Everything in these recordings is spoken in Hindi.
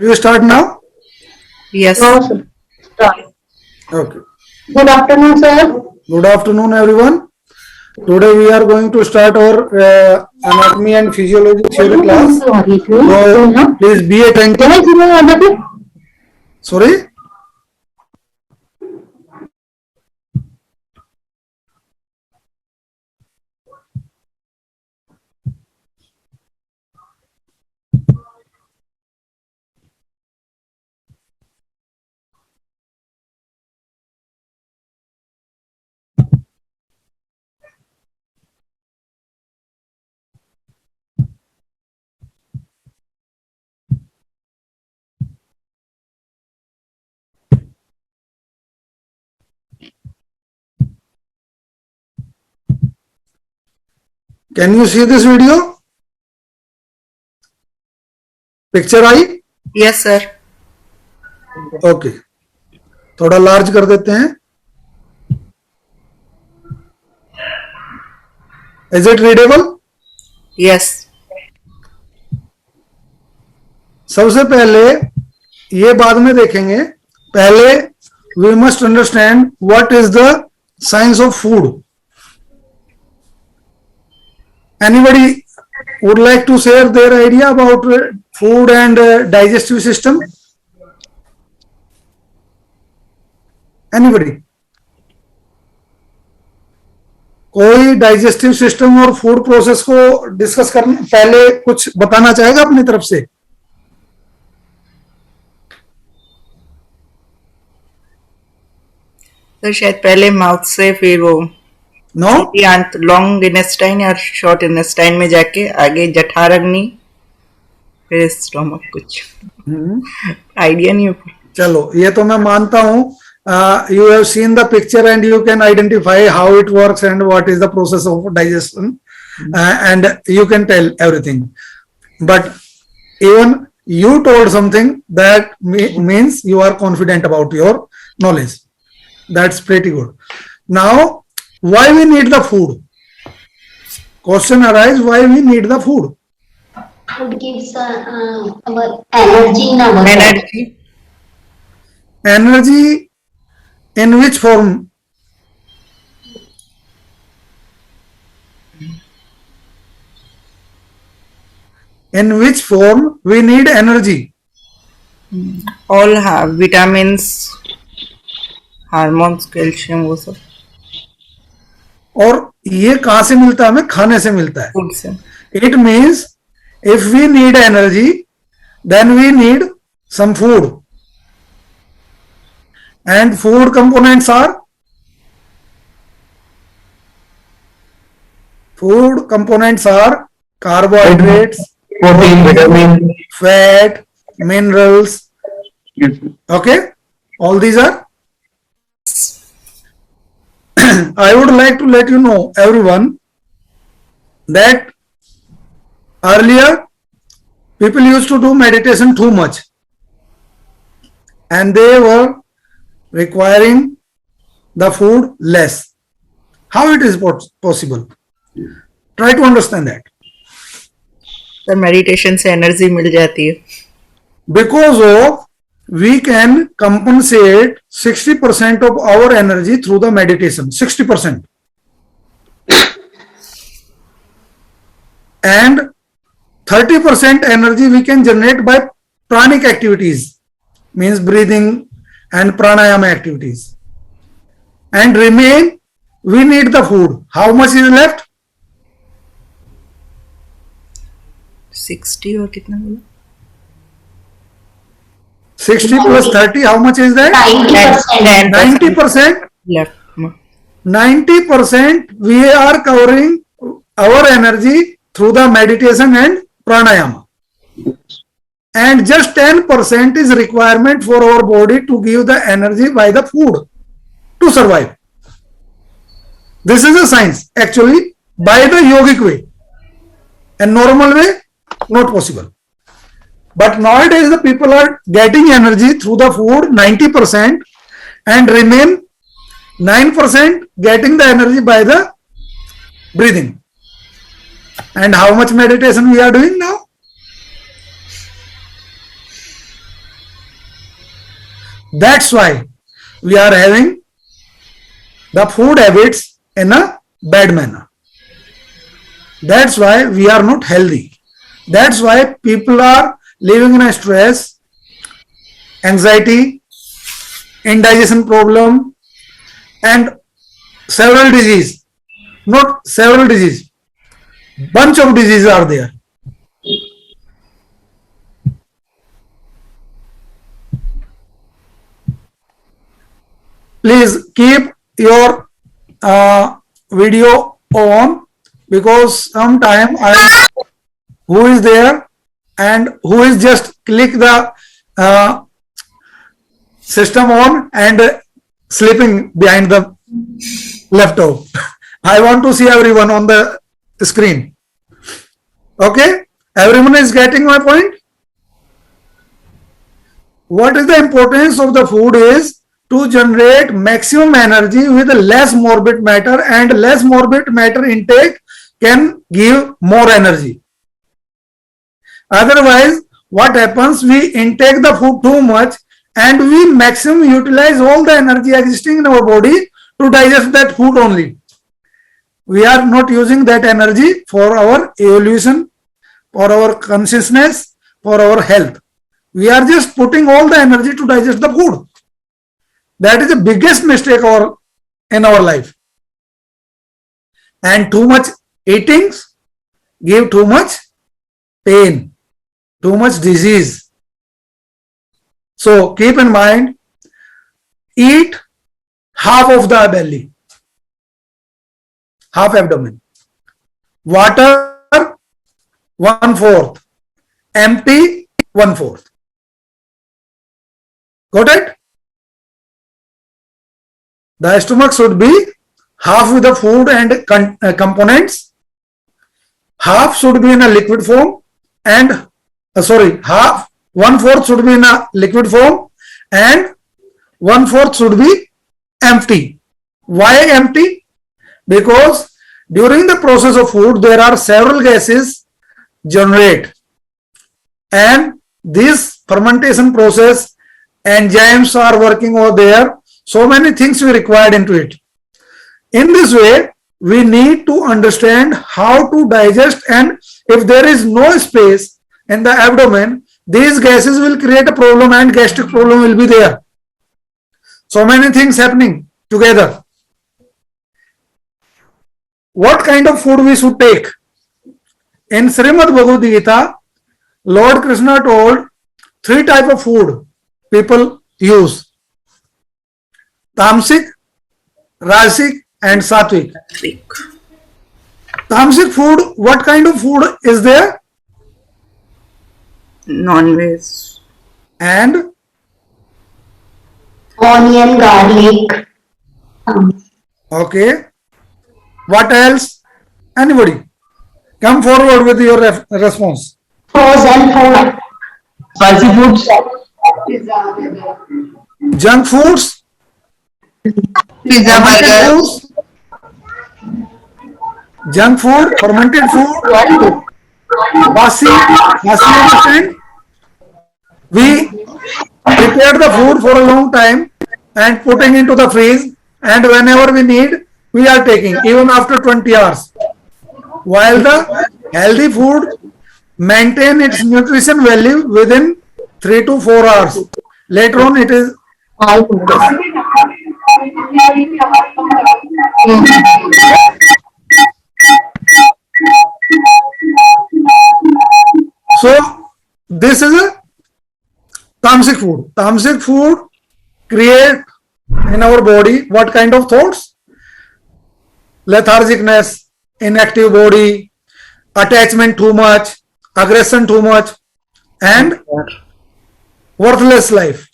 You start now? Yes. Start. Okay. Good afternoon, sir. Good afternoon, everyone. Today we are going to start our anatomy and physiology theory class. So please be attentive. Sorry? Can you see this video? Picture आई? Yes, sir. ओके थोड़ा लार्ज कर देते हैं. Is it readable? Yes. सबसे पहले ये बाद में देखेंगे. पहले we must understand what is the science of food. Anybody would like to share their idea about food and digestive system? Anybody? कोई डाइजेस्टिव सिस्टम और फूड प्रोसेस को डिस्कस करने पहले कुछ बताना चाहेगा अपनी तरफ से? तो शायद पहले माउथ से फिर वो नो लॉन्ग इंटेस्टाइन और शॉर्ट इंटेस्टाइन में जाके आगे जठराग्नि फिर स्टोमक. कुछ आइडिया नहीं है. चलो ये तो मैं मानता हूं. You have seen the picture and you can identify how it works and what is the process of digestion, and you can tell everything. But even you told something that means you are confident about your knowledge. That's pretty good. Now, why we need the food? Question arises, why we need the food? Food gives our energy in our body. Energy in which form? In which form we need energy? All have vitamins, hormones, calcium, वो सब. और ये कहां से मिलता है? हमें खाने से मिलता है. फूड से. It means if we need energy, then we need some food. And food components are? Food components are carbohydrates, protein, vitamin, fat, minerals. Okay, all these are. I would like to let you know, everyone, that earlier people used to do meditation too much and they were requiring the food less. How it is possible? Try to understand that. तो मेडिटेशन से एनर्जी मिल जाती है. Because of we can compensate 60% of our energy through the meditation. 60%. And 30% energy we can generate by pranic activities, means breathing and pranayama activities. And remain, we need the food. How much is left? 60 और कितना बोला? 60 plus 30, how much is that? 90%. Left. 90% we are covering our energy through the meditation and pranayama. And just 10% is requirement for our body to give the energy by the food to survive. This is a science actually by the yogic way. And normal way, not possible. But nowadays the people are getting energy through the food 90% and remain 9% getting the energy by the breathing. And how much meditation we are doing now? That's why we are having the food habits in a bad manner. That's why we are not healthy. That's why people are living in a stress, anxiety, indigestion problem, and several disease. Not several disease. Bunch of diseases are there. Please keep your video on, because sometime I who is there and who is just click the system on and sleeping behind the laptop. I want to see everyone on the screen. Okay, everyone is getting my point. What is the importance of the food is to generate maximum energy with less morbid matter, and less morbid matter intake can give more energy. Otherwise, what happens? We intake the food too much and we maximum utilize all the energy existing in our body to digest that food only. We are not using that energy for our evolution, for our consciousness, for our health. We are just putting all the energy to digest the food. That is the biggest mistake in our life. And too much eating give too much pain, too much disease. So keep in mind, eat half of the belly, half abdomen. Water 1/4, empty 1/4. Got it? The stomach should be half with the food and components, half should be in a liquid form, and half 1/4 should be in a liquid form, and 1/4 should be empty. Why empty? Because during the process of food there are several gases generate, and this fermentation process, enzymes are working over there. So many things we required into it. In this way, we need to understand how to digest, and if there is no space in the abdomen, these gases will create a problem and gastric problem will be there. So many things happening together. What kind of food we should take? In Srimad Bhagavad Gita, Lord Krishna told 3 types of food people use: Tamasic, Rajasic, and Sattvic. Tamasic food, what kind of food is there? Non-veg. And Onion, garlic, okay, what else? Anybody? Come forward with your response. frozen food, Spicy foods. Junk foods, Pizza, fermented burger. foods, junk food, fermented food, basi, understand? We prepare the food for a long time and putting into the freeze, and whenever we need, we are taking, even after 20 hours. While the healthy food maintain its nutrition value within 3 to 4 hours. Later on, it is so. This is a tamasic food. Tamasic food create in our body what kind of thoughts? Lethargicness, inactive body, attachment too much, aggression too much, and worthless life.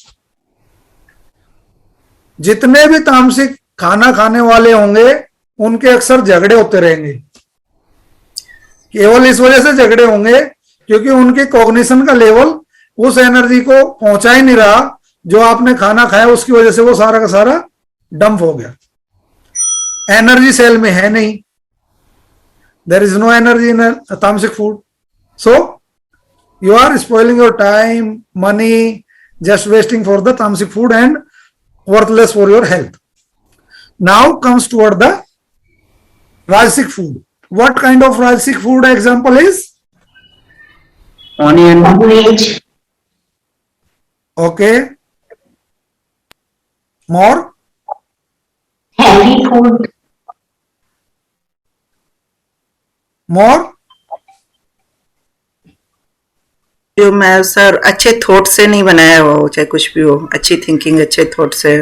जितने भी तामसिक खाना खाने वाले होंगे उनके अक्सर झगड़े होते रहेंगे. केवल इस वजह से झगड़े होंगे क्योंकि उनके कॉग्निशन का लेवल उस एनर्जी को पहुंचा ही नहीं रहा जो आपने खाना खाया, उसकी वजह से वो सारा का सारा डंप हो गया. एनर्जी सेल में है नहीं. There is no energy in a tamasic food. So you are spoiling your time, money, just wasting for the tamasic food and worthless for your health. Now comes toward the rajasic food. What kind of rajasic food example is? onion, Veg, Okay. More? healthy food, More? जो मैं सर अच्छे थॉट से नहीं बनाया हुआ हो, चाहे कुछ भी हो, अच्छी थिंकिंग अच्छे थॉट से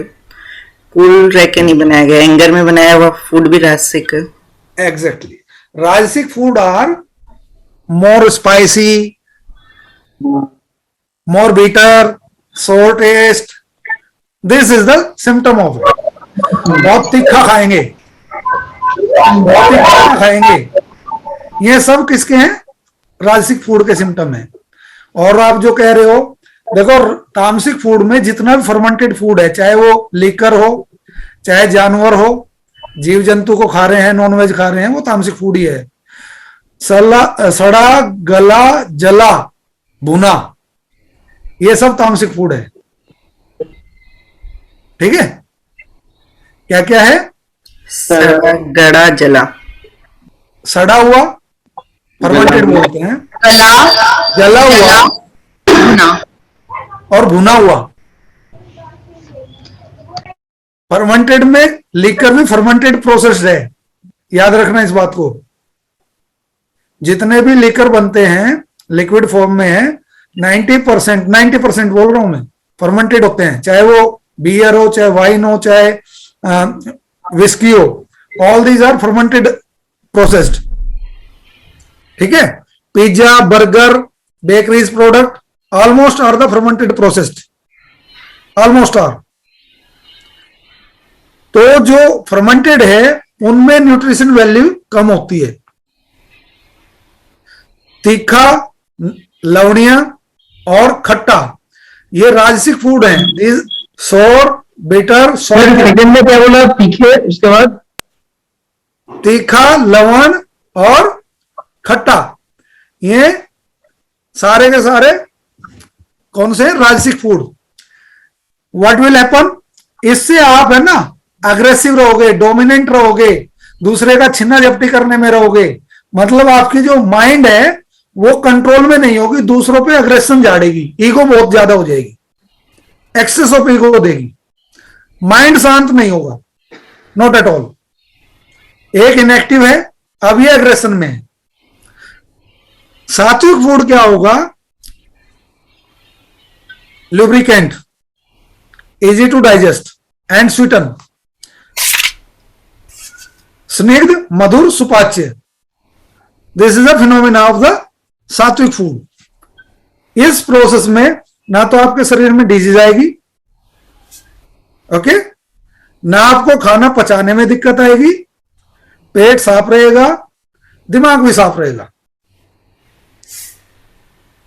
कूल रह के नहीं बनाया गया, एंगर में बनाया हुआ फूड भी राजसिक है। Exactly. Rajasic food are more spicy, more bitter, sour taste. This is the symptom of it. बहुत तीखा खाएंगे, बहुत तीखा खाएंगे, ये सब किसके हैं? राजसिक फूड के सिम्टम है। और आप जो कह रहे हो, देखो तामसिक फूड में जितना भी फर्मेंटेड फूड है, चाहे वो लीकर हो, चाहे जानवर हो, जीव जंतु को खा रहे हैं, नॉनवेज खा रहे हैं, वो तामसिक फूड ही है। सड़ा गला जला भुना, ये सब तामसिक फूड है। ठीक है, क्या क्या है? सड़ा गड़ा जला, सड़ा हुआ फर्मेंटेड बोलते हैं, जला हुआ और भुना हुआ। फर्मेंटेड में लिकर भी फर्मेंटेड प्रोसेस है, याद रखना इस बात को। जितने भी लिकर बनते हैं लिक्विड फॉर्म में है, 90% बोल रहा हूं मैं, फर्मेंटेड होते हैं, चाहे वो बियर हो, चाहे वाइन हो, चाहे विस्की हो, all these are fermented processed. ठीक है, pizza, burger, bakeries product almost are the fermented processed, almost are. तो जो फर्मेंटेड है उनमें न्यूट्रिशन वैल्यू कम होती है। तीखा, लवणीय और खट्टा, ये राजसिक फूड है। सोर, बिटर, सेकंड में क्या बोला? तीखे, उसके बाद तीखा, लवण और खट्टा, ये सारे के सारे कौन से? राजसिक फूड। What will happen? इससे आप है ना अग्रेसिव रहोगे, डोमिनेंट रहोगे, दूसरे का छीना झपटी करने में रहोगे। मतलब आपकी जो माइंड है वो कंट्रोल में नहीं होगी, दूसरों पे अग्रेशन झाड़ेगी, ईगो बहुत ज्यादा हो जाएगी, एक्सेस ऑफ ईगो देगी, माइंड शांत नहीं होगा, नॉट एट ऑल। एक इनएक्टिव है, अब ये अग्रेशन में है। सात्विक फूड क्या होगा? Lubricant, easy to digest and sweeten, स्निग्ध, मधुर, सुपाच्य। This is a phenomena of the sattvik food. इस प्रोसेस में ना तो आपके शरीर में डिजीज आएगी, ओके, ना आपको खाना पचाने में दिक्कत आएगी, पेट साफ रहेगा, दिमाग भी साफ रहेगा,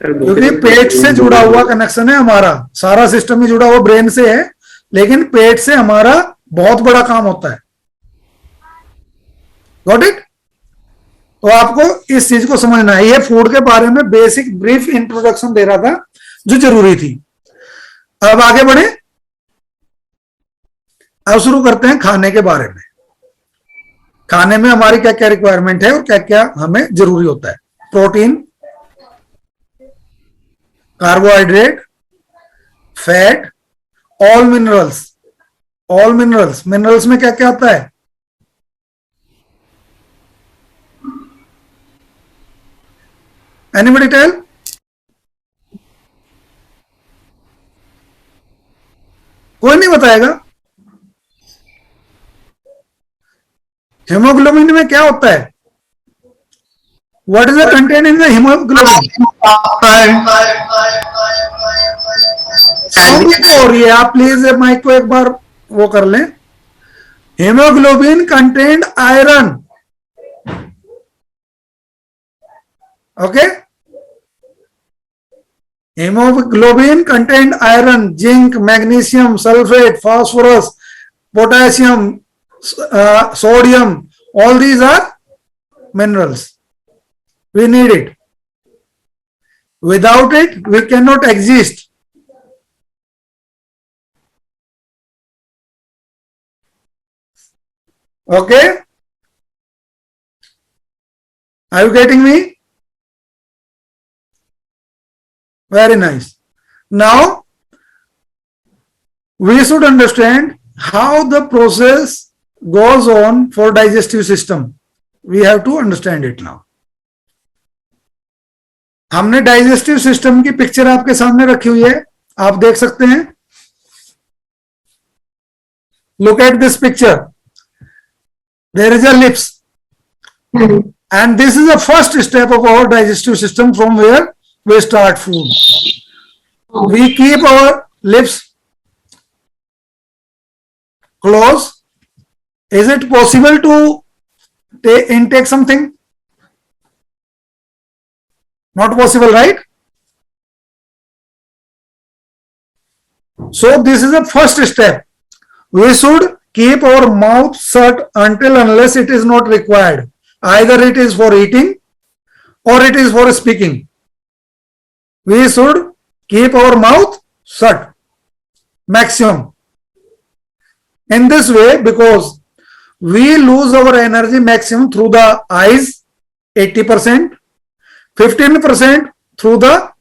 क्योंकि पेट से जुड़ा हुआ कनेक्शन है हमारा। सारा सिस्टम ही जुड़ा हुआ ब्रेन से है, लेकिन पेट से हमारा बहुत बड़ा काम होता है। Got it? तो आपको इस चीज को समझना है। ये फूड के बारे में बेसिक ब्रीफ इंट्रोडक्शन दे रहा था जो जरूरी थी। अब आगे बढ़े, अब शुरू करते हैं खाने के बारे में। खाने में हमारी क्या क्या रिक्वायरमेंट है और क्या क्या हमें जरूरी होता है। Protein, carbohydrate, fat, all minerals. All minerals, minerals में क्या क्या आता है? Anybody tell? कोई नहीं बताएगा। हेमोग्लोबिन में क्या होता है? What is the content in the haemoglobin? Sound क्या हो रही है? आप प्लीज माइक को एक बार वो कर लें। Haemoglobin content iron, okay. Haemoglobin content iron, zinc, magnesium, sulphate, phosphorus, potassium, sodium, all these are minerals. We need it. Without it, we cannot exist. Okay? Are you getting me? Very nice. Now, we should understand how the process goes on for digestive system. We have to understand it now. हमने डाइजेस्टिव सिस्टम की पिक्चर आपके सामने रखी हुई है, आप देख सकते हैं. Look at this picture. There is a lips. And this is the first step of our digestive system from where we start food. We keep our lips closed. Is it possible to intake something? Not possible, right? So this is the first step. We should keep our mouth shut until unless it is not required. Either it is for eating or it is for speaking. We should keep our mouth shut maximum. In this way, because we lose our energy maximum through the eyes, 80%, 15% through the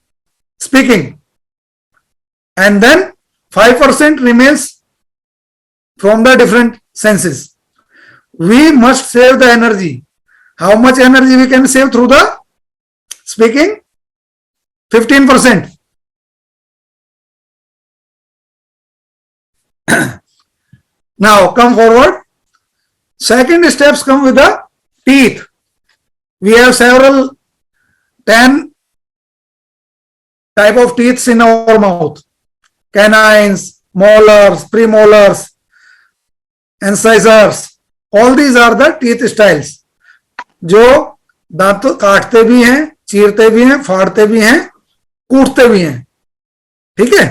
speaking, and then 5% remains from the different senses. We must save the energy. How much energy we can save through the speaking? 15%. Now come forward. Second steps come with the teeth. We have several 10 type of teeth in our mouth. Canines, molars, premolars, incisors. All these are the teeth styles. जो दांत काटते भी हैं, चीरते भी हैं, फाड़ते भी हैं, कूटते भी हैं. ठीक है,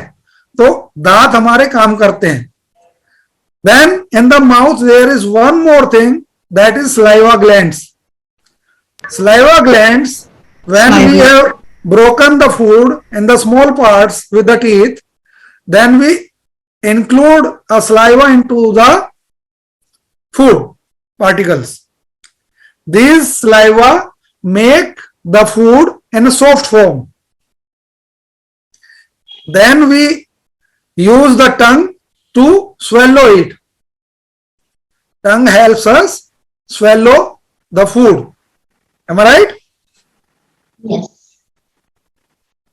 तो दांत हमारे काम करते हैं. Then in the mouth there is one more thing, that is saliva glands. Saliva glands, when we have broken the food in the small parts with the teeth, then we include a saliva into the food particles. These saliva make the food in a soft form. Then we use the tongue to swallow it. Tongue helps us swallow the food. Am I right? Yes.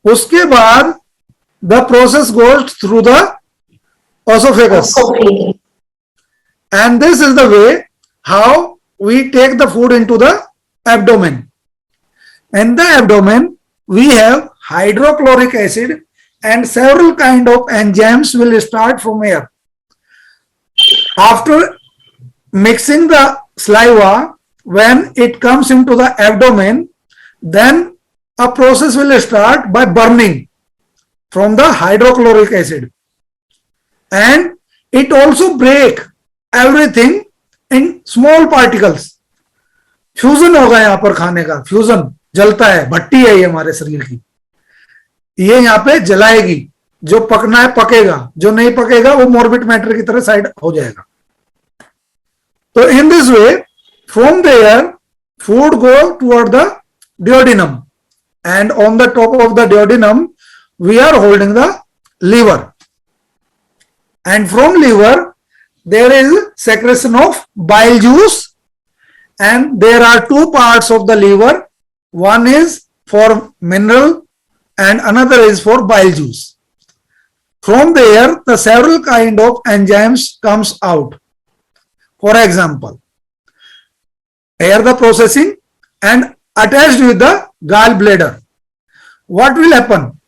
उसके बाद the process goes through the esophagus. Okay. And this is the way how we take the food into the abdomen. In the abdomen, we have hydrochloric acid and several kind of enzymes will start from here. After mixing the saliva, when it comes into the abdomen, then a process will start by burning from the hydrochloric acid. And it also break everything in small particles. Fusion होगा यहाँ पर खाने का, फ्यूजन जलता है, भट्टी है ये हमारे शरीर की, ये यहाँ पे जलाएगी. जो पकना है पकेगा, जो नहीं पकेगा वो मोर्बिड मैटर की तरह साइड हो जाएगा. तो in this way from there food go toward the duodenum, and on the top of the duodenum we are holding the liver, and from liver there is secretion of bile juice, and there are two parts of the liver. One is for mineral and another is for bile juice. From there the several kind of enzymes comes out. For example, here the processing and attached with the gallbladder. What will happen?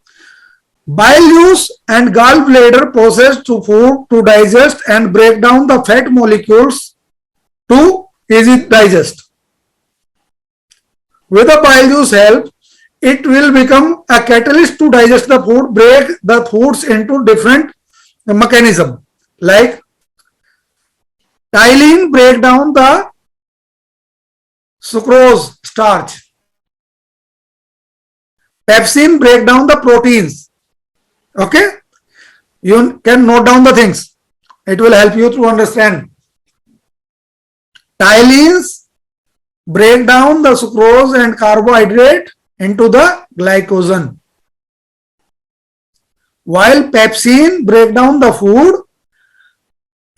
Bile juice and gallbladder process to food to digest and break down the fat molecules to easy digest. With the bile juice help, it will become a catalyst to digest the food, break the foods into different mechanism. Like Tyline break down the sucrose starch. Pepsin break down the proteins. Okay, you can note down the things. It will help you to understand. Tylines break down the sucrose and carbohydrate into the glycogen, while pepsin break down the food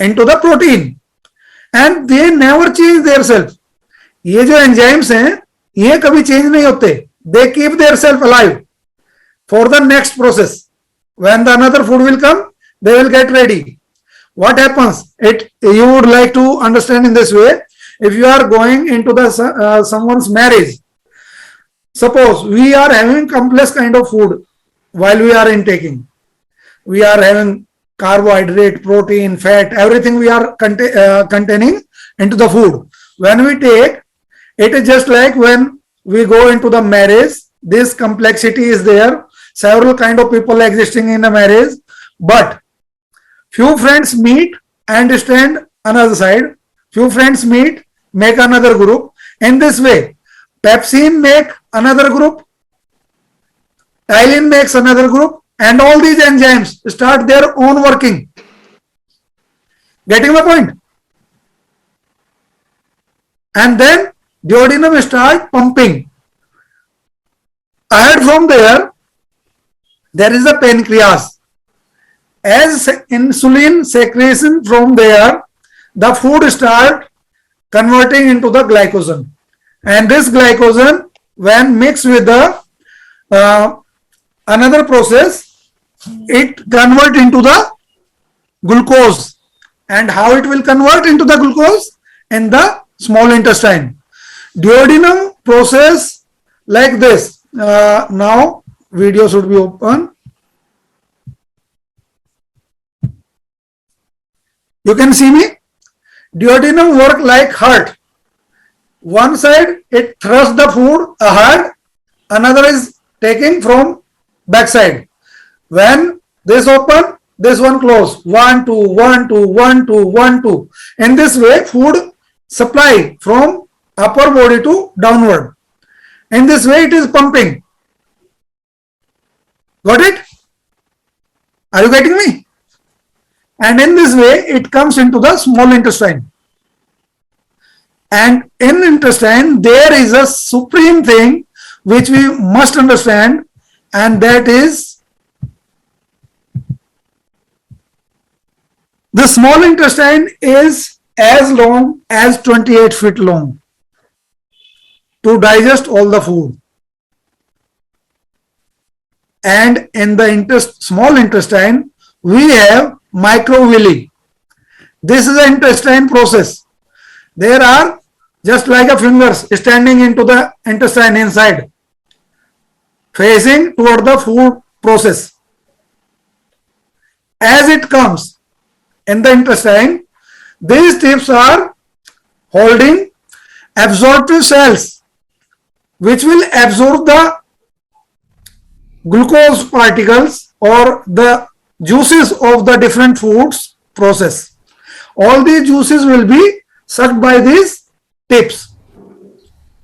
into the protein, and they never change their self. ये जो एंजाइम्स हैं ये कभी चेंज नहीं होते. They keep their self alive for the next process. When the another food will come, they will get ready. What happens? You would like to understand in this way. If you are going into the someone's marriage, suppose we are having complex kind of food while we are intaking. We are having carbohydrate, protein, fat, everything we are containing into the food. When we take, it is just like when we go into the marriage, this complexity is there, several kind of people existing in a marriage, but few friends meet and stand another side, few friends meet, make another group. In this way, pepsin make another group, tyline makes another group, and all these enzymes start their own working. Getting the point? And then duodenum start pumping. Ahead from there is a pancreas. As insulin secretion from there, the food start converting into the glycogen, and this glycogen, when mixed with the another process, it convert into the glucose. And how it will convert into the glucose? In the small intestine. Duodenum process like this. Now video should be open. You can see me. Duodenum work like heart. One side it thrusts the food ahead, another is taking from backside. When this open, this one close. 1, 2, 1, 2, 1, 2, 1, 2. In this way, food supply from upper body to downward. In this way, it is pumping. Got it? Are you getting me? And in this way, it comes into the small intestine. And in intestine, there is a supreme thing which we must understand, and that is the small intestine is as long as 28 feet long to digest all the food. And in the small intestine, we have microvilli. This is an intestine process. There are just like a fingers standing into the intestine inside, facing toward the food process. As it comes in the intestine, these tips are holding absorptive cells which will absorb the glucose particles or the juices of the different foods process. All these juices will be sucked by these tips,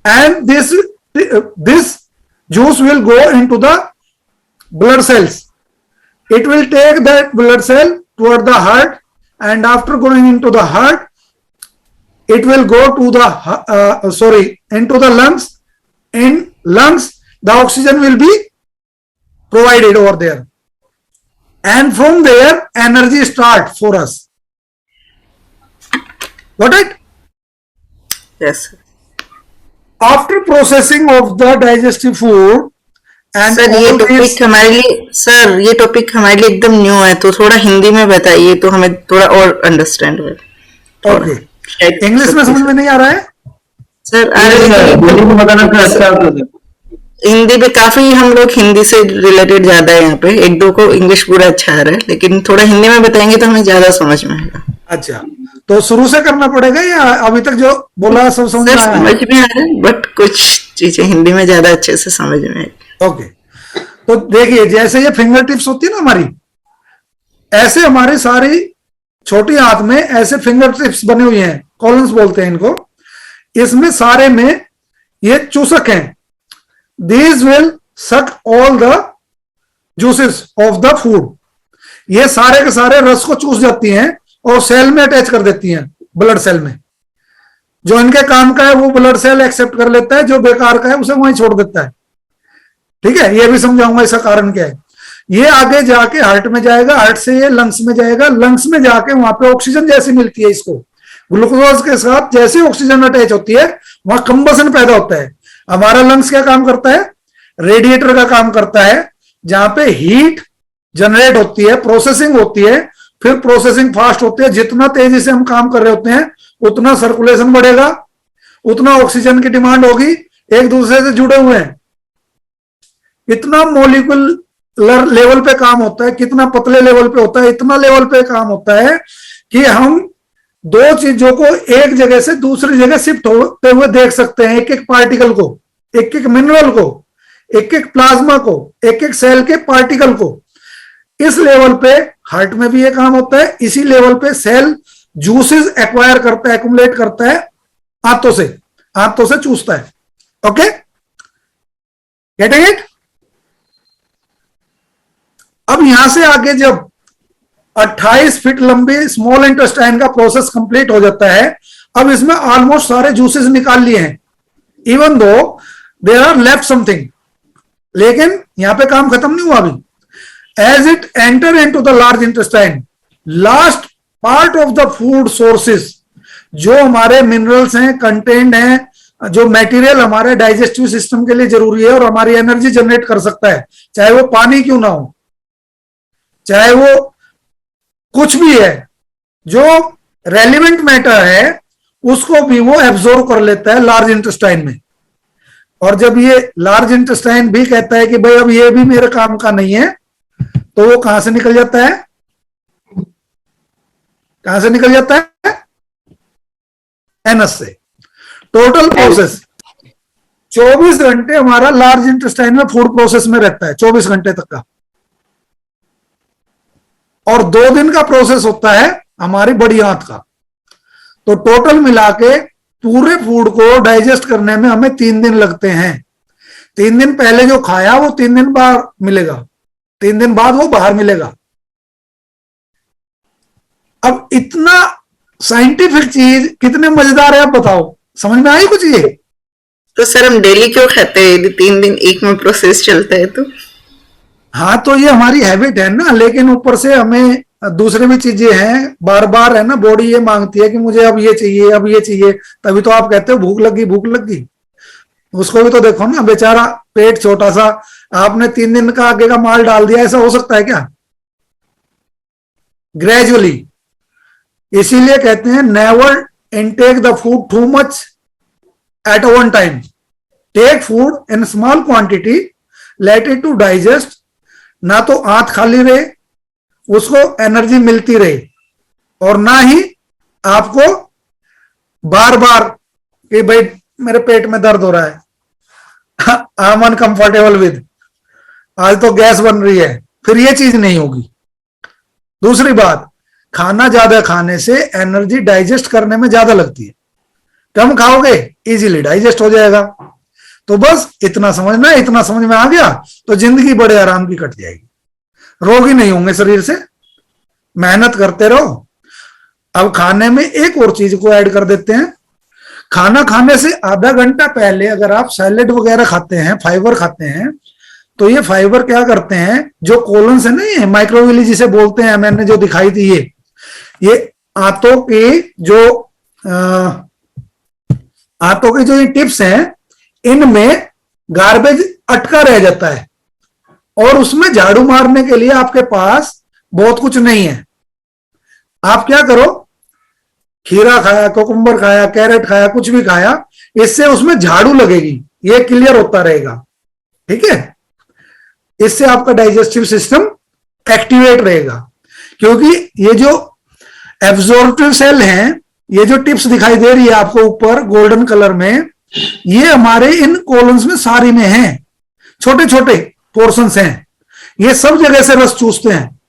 and this juice will go into the blood cells. It will take that blood cell toward the heart, and after going into the heart, it will go to the into the lungs. In lungs, the oxygen will be provided over there, and from there energy start for us. Got it? Yes. After processing of the digestive food and sir ये all टॉपिक these, हमारे लिए सर ये टॉपिक हमारे लिए एकदम न्यू है, तो थोड़ा हिंदी में बताइए तो हमें थोड़ा और अंडरस्टैंड हो. ओके, इंग्लिश में समझ में नहीं आ रहा है? सर हिंदी में बताना तो अच्छा होता है. हिंदी पे काफी हम लोग हिंदी से रिलेटेड ज्यादा है यहाँ पे, एक दो को इंग्लिश पूरा अच्छा आ रहा है, लेकिन थोड़ा हिंदी में बताएंगे तो हमें ज्यादा समझ में आएगा. अच्छा, तो शुरू से करना पड़ेगा या अभी तक जो बोला सब समझ में सर आया? समझ में आ रहा है, बट कुछ चीजें हिंदी में ज्यादा अच्छे से समझ में आएगी. ओके, तो देखिए जैसे ये फिंगर टिप्स होती है ना हमारी, ऐसे हमारी सारी छोटी हाथ में ऐसे फिंगर टिप्स बने हुए हैं, कॉलम्स बोलते हैं इनको. इसमें सारे में ये चूसक हैं. These will suck all the juices of the food. ये सारे के सारे रस को चूस जाती हैं और सेल में अटैच कर देती हैं, ब्लड सेल में. जो इनके काम का है वो ब्लड सेल एक्सेप्ट कर लेता है, जो बेकार का है उसे वहीं छोड़ देता है। ठीक है, ये भी समझाऊंगा इसका कारण क्या है। ये आगे जाके हार्ट में जाएगा, हार्ट से ये लंग्स में जाएगा, लंग्स में जाके वहां पे ऑक्सीजन जैसी मिलती है इसको, ग्लूकोज के साथ जैसे ऑक्सीजन अटैच होती है वहां कंबसन पैदा होता है। हमारा लंग्स क्या काम करता है, रेडिएटर का काम करता है, जहां पे हीट जनरेट होती है, प्रोसेसिंग होती है, फिर प्रोसेसिंग फास्ट होती है। जितना तेजी से हम काम कर रहे होते हैं उतना सर्कुलेशन बढ़ेगा, उतना ऑक्सीजन की डिमांड होगी, एक दूसरे से जुड़े हुए हैं। इतना मॉलिक्यूलर लेवल पे काम होता है, कितना पतले लेवल पे होता है, इतना लेवल पे काम होता है कि हम दो चीजों को एक जगह से दूसरी जगह शिफ्ट होते हुए देख सकते हैं। एक एक पार्टिकल को, एक एक मिनरल को, एक एक प्लाज्मा को, एक एक सेल के पार्टिकल को। इस लेवल पे हार्ट में भी ये काम होता है। इसी लेवल पे सेल जूसेस एक्वायर करता है, एक्युमुलेट करता है आंतों से चूसता है। Okay, getting it? अब यहां से आगे जब 28 फीट लंबी स्मॉल इंटेस्टाइन का प्रोसेस कंप्लीट हो जाता है, अब इसमें ऑलमोस्ट सारे जूसेस निकाल लिए हैं, even though there are left something, लेकिन यहां पे काम खत्म नहीं हुआ अभी। As it enter into the large intestine, last part of the food sources, जो हमारे मिनरल्स हैं, कंटेंट हैं, जो मटेरियल हमारे डाइजेस्टिव सिस्टम के लिए जरूरी है और हमारी एनर्जी जनरेट कर सकता है, चाहे वो पानी क्यों ना हो, चाहे वो कुछ भी है, जो रेलिवेंट मैटर है उसको भी वो एब्जॉर्ब कर लेता है लार्ज इंटेस्टाइन में। और जब ये लार्ज इंटेस्टाइन भी कहता है कि भाई अब ये भी मेरे काम का नहीं है, तो वो कहां से निकल जाता है, कहां से निकल जाता है, एनस से। टोटल प्रोसेस 24 घंटे हमारा लार्ज इंटेस्टाइन में फूड प्रोसेस में रहता है, 24 घंटे तक का। और 2 दिन का प्रोसेस होता है हमारी बड़ी आंत का। तो टोटल मिला के पूरे फूड को डाइजेस्ट करने में हमें 3 दिन लगते हैं। 3 दिन पहले जो खाया वो 3 दिन बाद मिलेगा, 3 दिन बाद वो बाहर मिलेगा। अब इतना साइंटिफिक चीज कितने मजेदार है, आप बताओ, समझ में आई कुछ ये? तो सर हम डेली क्यों खाते हैं यदि 3 दिन एक में प्रोसेस चलता है तो? हाँ, तो ये हमारी हैबिट है ना, लेकिन ऊपर से हमें दूसरी भी चीजें हैं, बार बार है ना बॉडी ये मांगती है कि मुझे अब ये चाहिए, अब ये चाहिए, तभी तो आप कहते हो भूख लगी, भूख लगी। उसको भी तो देखो ना, बेचारा पेट छोटा सा, आपने 3 दिन का आगे का माल डाल दिया, ऐसा हो सकता है क्या? ग्रेजुअली। इसीलिए कहते हैं never intake the food too much at one time, take food in small quantity, let it to digest. ना तो आंत खाली रहे, उसको एनर्जी मिलती रहे, और ना ही आपको बार बार कि भाई मेरे पेट में दर्द हो रहा है, आई एम अनकंफर्टेबल विद, आज तो गैस बन रही है, फिर ये चीज नहीं होगी। दूसरी बात, खाना ज्यादा खाने से एनर्जी डाइजेस्ट करने में ज्यादा लगती है, कम खाओगे इजीली डाइजेस्ट हो जाएगा। तो बस इतना समझना, इतना समझ में आ गया तो जिंदगी बड़े आराम की कट जाएगी, रोग ही नहीं होंगे शरीर से। मेहनत करते रहो। अब खाने में एक और चीज को ऐड कर देते हैं। खाना खाने से आधा घंटा पहले अगर आप सैलेड वगैरह खाते हैं, फाइबर खाते हैं, तो ये फाइबर क्या करते हैं, जो कोलन से नहीं है, माइक्रोविली जिसे बोलते हैं, मैंने जो दिखाई थी ये आंतों के जो ये टिप्स हैं, इनमें गार्बेज अटका रह जाता है और उसमें झाड़ू मारने के लिए आपके पास बहुत कुछ नहीं है। आप क्या करो, खीरा खाया, कोकुम्बर खाया, कैरेट खाया, कुछ भी खाया, इससे उसमें झाड़ू लगेगी, ये क्लियर होता रहेगा। ठीक है, इससे आपका डाइजेस्टिव सिस्टम एक्टिवेट रहेगा, क्योंकि ये जो एब्जॉर्प्टिव सेल हैं, ये जो टिप्स दिखाई दे रही है आपको ऊपर गोल्डन कलर में, ये हमारे इन कॉलम्स में सारी में हैं, छोटे छोटे पोर्शंस हैं, ये सब जगह से रस चूसते हैं।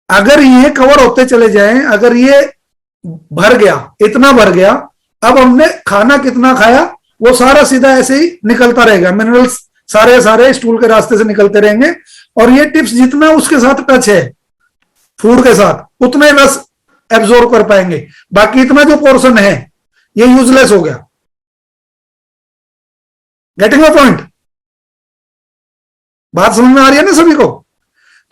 अगर ये कवर होते चले जाएं, अगर ये भर गया, इतना भर गया, अब हमने खाना कितना खाया वो सारा सीधा ऐसे ही निकलता रहेगा, मिनरल्स सारे स्टूल के रास्ते से निकलते रहेंगे, और ये टिप्स जितना उसके साथ टच है फूड के साथ, उतना ही रस एब्जॉर्ब कर पाएंगे। बाकी इतना जो पोर्शन है ये यूजलेस हो गया। Getting a point? बात समझ में आ रही है ना सभी को?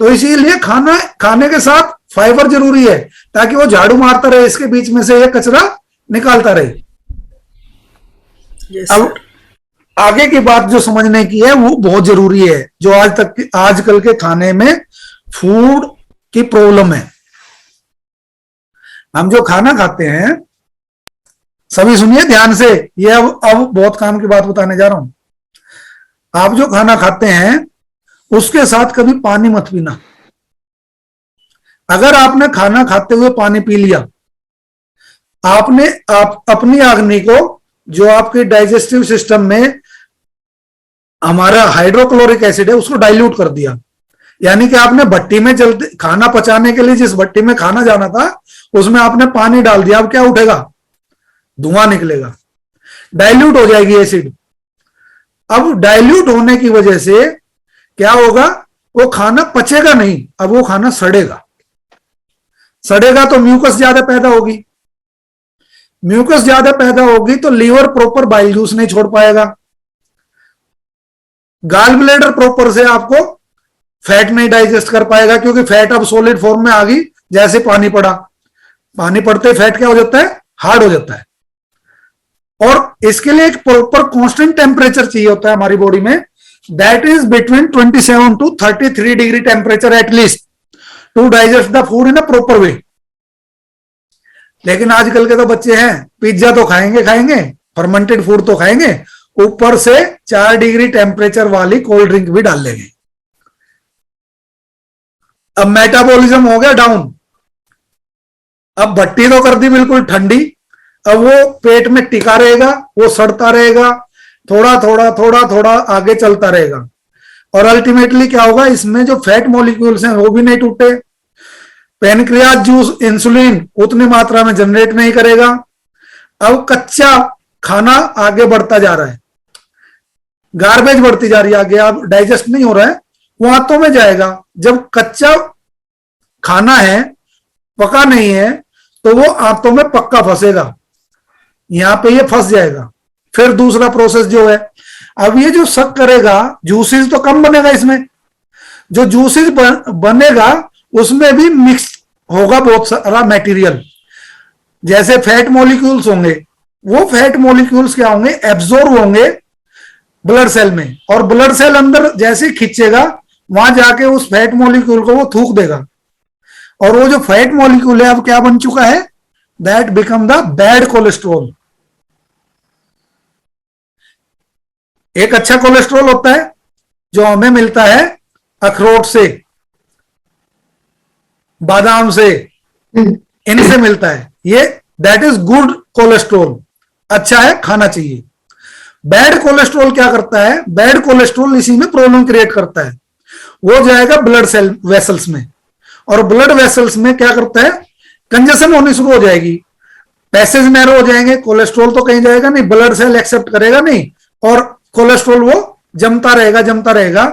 तो इसीलिए खाना खाने के साथ फाइबर जरूरी है, ताकि वो झाड़ू मारता रहे, इसके बीच में से ये कचरा निकालता रहे। Yes, अब sir. आगे की बात जो समझने की है वो बहुत जरूरी है, जो आजकल के खाने में फूड की प्रॉब्लम है। हम जो खाना खाते हैं, सभी सुनिए ध्यान से, ये अब बहुत काम की बात बताने जा रहा हूं। आप जो खाना खाते हैं उसके साथ कभी पानी मत पीना। अगर आपने खाना खाते हुए पानी पी लिया, आपने अपनी अग्नि को, जो आपके डाइजेस्टिव सिस्टम में हमारा हाइड्रोक्लोरिक एसिड है, उसको डाइल्यूट कर दिया। यानी कि आपने भट्टी में जलते खाना पचाने के लिए जिस भट्टी में खाना जाना था उसमें आपने पानी डाल दिया। अब क्या उठेगा? धुआं निकलेगा, डाइल्यूट हो जाएगी एसिड। अब डाइल्यूट होने की वजह से क्या होगा? वो खाना पचेगा नहीं, अब वो खाना सड़ेगा। सड़ेगा तो म्यूकस ज्यादा पैदा होगी, म्यूकस ज्यादा पैदा होगी तो लीवर प्रॉपर बाइल जूस नहीं छोड़ पाएगा, गाल ब्लेडर प्रॉपर से आपको फैट नहीं डाइजेस्ट कर पाएगा, क्योंकि फैट अब सॉलिड फॉर्म में आ गई। जैसे पानी पड़ा, पानी पड़ते फैट क्या हो जाता है? हार्ड हो जाता है। और इसके लिए एक प्रॉपर कांस्टेंट टेम्परेचर चाहिए होता है हमारी बॉडी में, that is between 27 to 33 degree temperature at least to digest the food in a proper way. लेकिन आजकल के तो बच्चे हैं, पिज्जा तो खाएंगे खाएंगे, फर्मेंटेड फूड तो खाएंगे, ऊपर से 4 डिग्री टेम्परेचर वाली कोल्ड ड्रिंक भी डाल लेंगे। अब मेटाबॉलिज्म हो गया डाउन। अब भट्टी तो कर दी बिल्कुल ठंडी, अब वो पेट में टिका रहेगा, वो सड़ता रहेगा, थोड़ा थोड़ा थोड़ा थोड़ा आगे चलता रहेगा। और अल्टीमेटली क्या होगा? इसमें जो फैट मॉलिक्यूल्स हैं वो भी नहीं टूटे, पेनक्रियाज जूस इंसुलिन उतनी मात्रा में जनरेट नहीं करेगा। अब कच्चा खाना आगे बढ़ता जा रहा है, गार्बेज बढ़ती जा रही है आगे, अब डाइजेस्ट नहीं हो रहा है, वो आंतों में जाएगा। जब कच्चा खाना है, पका नहीं है, तो वो आंतों में पक्का फंसेगा, यहां पे ये फंस जाएगा। फिर दूसरा प्रोसेस जो है, अब ये जो शक करेगा, जूसेस तो कम बनेगा इसमें, जो जूसेस बनेगा उसमें भी मिक्स होगा बहुत सारा मटेरियल। जैसे फैट मॉलिक्यूल्स होंगे, वो फैट मॉलिक्यूल्स क्या होंगे? एब्जॉर्ब होंगे ब्लड सेल में, और ब्लड सेल अंदर जैसे खींचेगा, वहां जाके उस फैट मॉलिक्यूल को वो थूक देगा। और वो जो फैट मॉलिक्यूल है अब क्या बन चुका है? That become the bad cholesterol. एक अच्छा कोलेस्ट्रॉल होता है जो हमें मिलता है अखरोट से, बादाम से, इनसे मिलता है, ये दैट इज गुड कोलेस्ट्रॉल, अच्छा है, खाना चाहिए। बैड कोलेस्ट्रॉल क्या करता है? बैड कोलेस्ट्रॉल इसी में प्रॉब्लम क्रिएट करता है, वो जाएगा ब्लड सेल वेसल्स में, और ब्लड वेसल्स में क्या करता है? कंजेशन होनी शुरू हो जाएगी, पैसेज नैरो हो जाएंगे, कोलेस्ट्रॉल तो कहीं जाएगा नहीं, ब्लड सेल एक्सेप्ट करेगा नहीं, और कोलेस्ट्रॉल वो जमता रहेगा जमता रहेगा।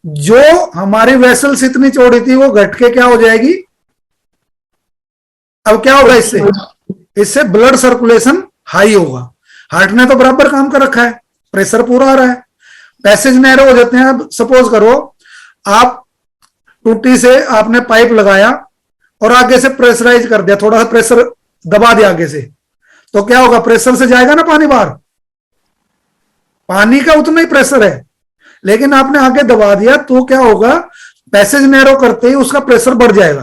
जो हमारी वेसल्स इतनी चौड़ी थी वो घट के क्या हो जाएगी? अब क्या होगा इससे? इससे ब्लड सर्कुलेशन हाई होगा। हार्ट ने तो बराबर काम कर रखा है, प्रेशर पूरा आ रहा है, पैसेज नैरो हो जाते हैं। अब सपोज करो आप टूटी से आपने पाइप लगाया और आगे से प्रेशराइज कर दिया, थोड़ा सा प्रेशर दबा दिया आगे से, तो क्या होगा? प्रेशर से जाएगा ना पानी बाहर, पानी का उतना ही प्रेशर है, लेकिन आपने आगे दबा दिया तो क्या होगा? पैसेज नैरो करते ही उसका प्रेशर बढ़ जाएगा,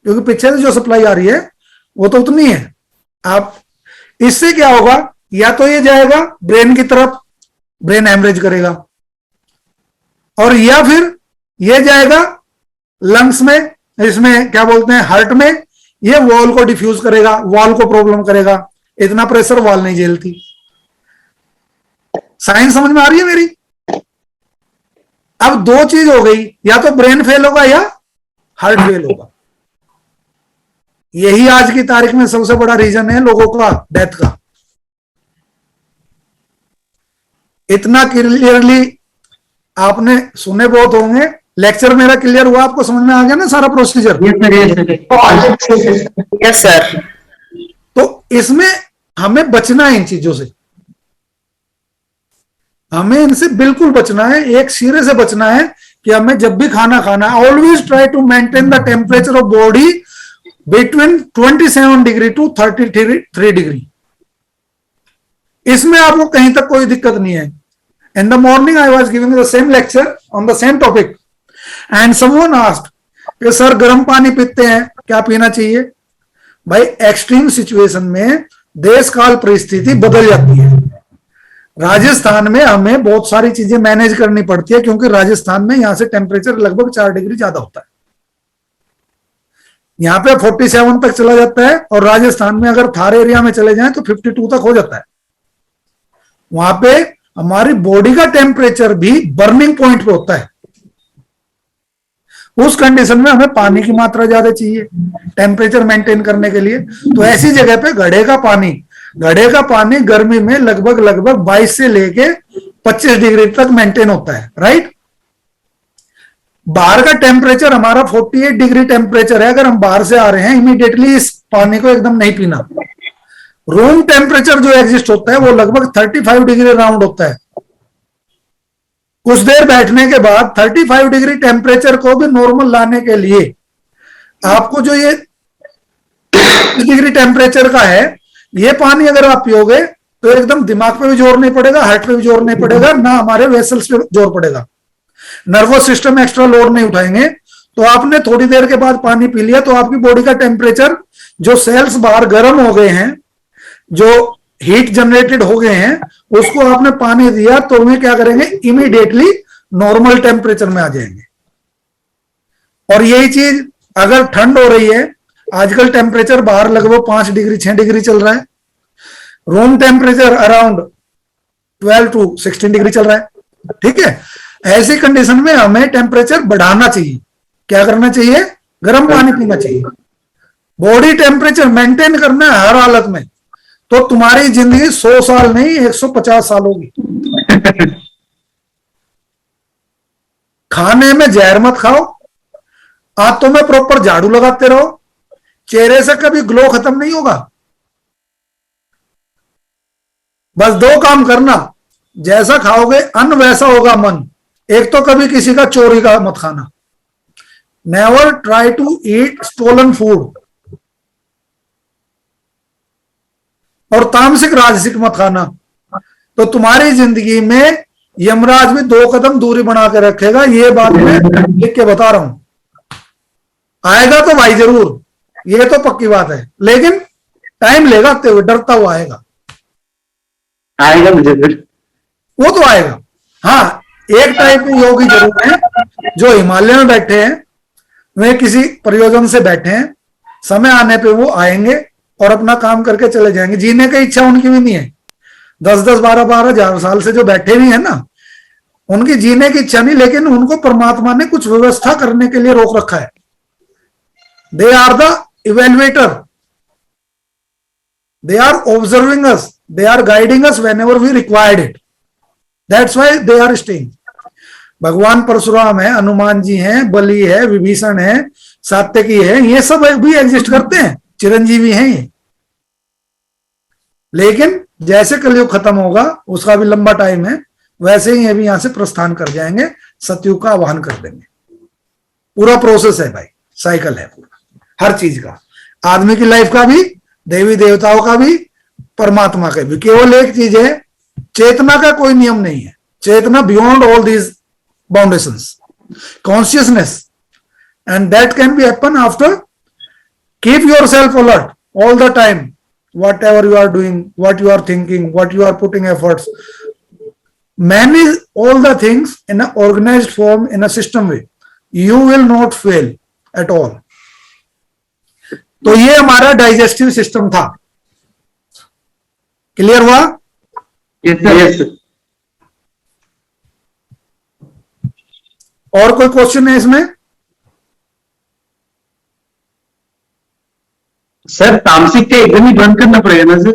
क्योंकि पीछे से जो सप्लाई आ रही है वो तो उतनी है। आप इससे क्या होगा? या तो ये जाएगा ब्रेन की तरफ, ब्रेन हेमरेज करेगा, और या फिर ये जाएगा लंग्स में, इसमें क्या बोलते हैं, हार्ट में, ये वॉल को डिफ्यूज करेगा, वॉल को प्रॉब्लम करेगा, इतना प्रेशर वॉल नहीं झेलती। साइंस समझ में आ रही है मेरी? अब दो चीज हो गई, या तो ब्रेन फेल होगा या हार्ट फेल होगा। यही आज की तारीख में सबसे बड़ा रीजन है लोगों का डेथ का। इतना क्लियरली आपने सुने बहुत होंगे, लेक्चर मेरा क्लियर हुआ, आपको समझ में आ गया ना सारा प्रोसीजर? ये सर, ये सर। बहुत अच्छे से। Yes sir. तो इसमें हमें बचना है इन चीजों से, हमें इनसे बिल्कुल बचना है, एक सिरे से बचना है कि हमें जब भी खाना खाना है, always try to maintain the temperature of body between 27 degree to 33 degree. इसमें आपको कहीं तक कोई दिक्कत नहीं है। In the morning I was giving the same lecture on the same topic and someone asked कि सर गर्म पानी पीते हैं, क्या पीना चाहिए? भाई एक्सट्रीम सिचुएशन में देश काल परिस्थिति बदल जाती है। राजस्थान में हमें बहुत सारी चीजें मैनेज करनी पड़ती है, क्योंकि राजस्थान में यहां से टेम्परेचर लगभग 4 डिग्री ज्यादा होता है। यहाँ पे 47 तक चला जाता है, और राजस्थान में अगर थार एरिया में चले जाएं तो 52 तक हो जाता है। वहां पे हमारी बॉडी का टेम्परेचर भी बर्निंग पॉइंट पे होता है। उस कंडीशन में हमें पानी की मात्रा ज्यादा चाहिए टेम्परेचर मेंटेन करने के लिए। तो ऐसी जगह पे घड़े का पानी गर्मी में लगभग 22 से लेके 25 डिग्री तक मेंटेन होता है, राइट। बाहर का टेम्परेचर हमारा 48 डिग्री टेम्परेचर है। अगर हम बाहर से आ रहे हैं, इमीडिएटली इस पानी को एकदम नहीं पीना। रूम टेम्परेचर जो एग्जिस्ट होता है वो लगभग 35 डिग्री राउंड होता है। कुछ देर बैठने के बाद 35 डिग्री टेम्परेचर को भी नॉर्मल लाने के लिए आपको जो ये डिग्री टेम्परेचर का है, ये पानी अगर आप पियोगे तो एकदम दिमाग पे भी जोर नहीं पड़ेगा, हार्ट पे भी जोर नहीं पड़ेगा, ना हमारे वेसल्स पे जोर पड़ेगा, नर्वस सिस्टम एक्स्ट्रा लोड नहीं उठाएंगे। तो आपने थोड़ी देर के बाद पानी पी लिया तो आपकी बॉडी का टेम्परेचर, जो सेल्स बाहर गर्म हो गए हैं, जो हीट जनरेटेड हो गए हैं, उसको आपने पानी दिया तो उन्हें क्या करेंगे, इमीडिएटली नॉर्मल टेम्परेचर में आ जाएंगे। और यही चीज अगर ठंड हो रही है, आजकल टेम्परेचर बाहर लगभग 5 डिग्री 6 डिग्री चल रहा है, room temperature around 12 to 16 degree चल रहा है, ठीक है। ऐसी कंडीशन में हमें टेम्परेचर बढ़ाना चाहिए। क्या करना चाहिए? गर्म पानी पीना चाहिए। बॉडी टेम्परेचर मेंटेन करना है हर हालत में, तो तुम्हारी जिंदगी 100 साल नहीं 150 साल होगी। खाने में जहर मत खाओ, आंतों में प्रॉपर झाड़ू लगाते रहो, चेहरे से कभी ग्लो खत्म नहीं होगा। बस 2 काम करना, जैसा खाओगे अन्न वैसा होगा मन। एक तो कभी किसी का चोरी का मत खाना, never try to eat stolen food, और तामसिक राजसिक मत खाना। तो तुम्हारी जिंदगी में यमराज भी 2 कदम दूरी बना के रखेगा। ये बात मैं लिख के बता रहा हूं। आएगा तो भाई जरूर, ये तो पक्की बात है, लेकिन टाइम लेगा, डरता हुआ आएगा। आएगा मुझे फिर, वो तो आएगा। हाँ, एक टाइप के योगी जरूर हैं जो हिमालय में बैठे हैं, वे किसी प्रयोजन से बैठे हैं, समय आने पे वो आएंगे और अपना काम करके चले जाएंगे। जीने की इच्छा उनकी भी नहीं है। 10-10, 12-12 हजार साल से जो बैठे हुए हैं ना, उनकी जीने की इच्छा नहीं, लेकिन उनको परमात्मा ने कुछ व्यवस्था करने के लिए रोक रखा है। They are the evaluator, they are observing us, they are guiding us whenever we required it, that's why they are staying. भगवान परशुराम है, हनुमान जी हैं, बलि है, विभीषण है, सात्यकी है, ये सब भी एग्जिस्ट करते हैं, चिरंजीवी हैं ये। लेकिन जैसे कलयुग खत्म होगा, उसका भी लंबा टाइम है, वैसे ही ये भी यहां से प्रस्थान कर जाएंगे, सतयुग का आह्वान कर देंगे। पूरा प्रोसेस है भाई, साइकिल है पूरा, हर चीज का, आदमी की लाइफ का भी, देवी देवताओं का भी, परमात्मा का भी। केवल एक चीज है, चेतना का कोई नियम नहीं है। चेतना beyond all these boundations, consciousness, and that can be happen after keep yourself alert all the time, whatever you are doing, what you are thinking, what you are putting efforts. Manage all the things in an organized form, in a system way. You will not fail at all. तो ये हमारा डाइजेस्टिव सिस्टम था। क्लियर हुआ? यस। और कोई क्वेश्चन है इसमें? सर तामसिक का एकदम ही बंद करना पड़ेगा ना सर?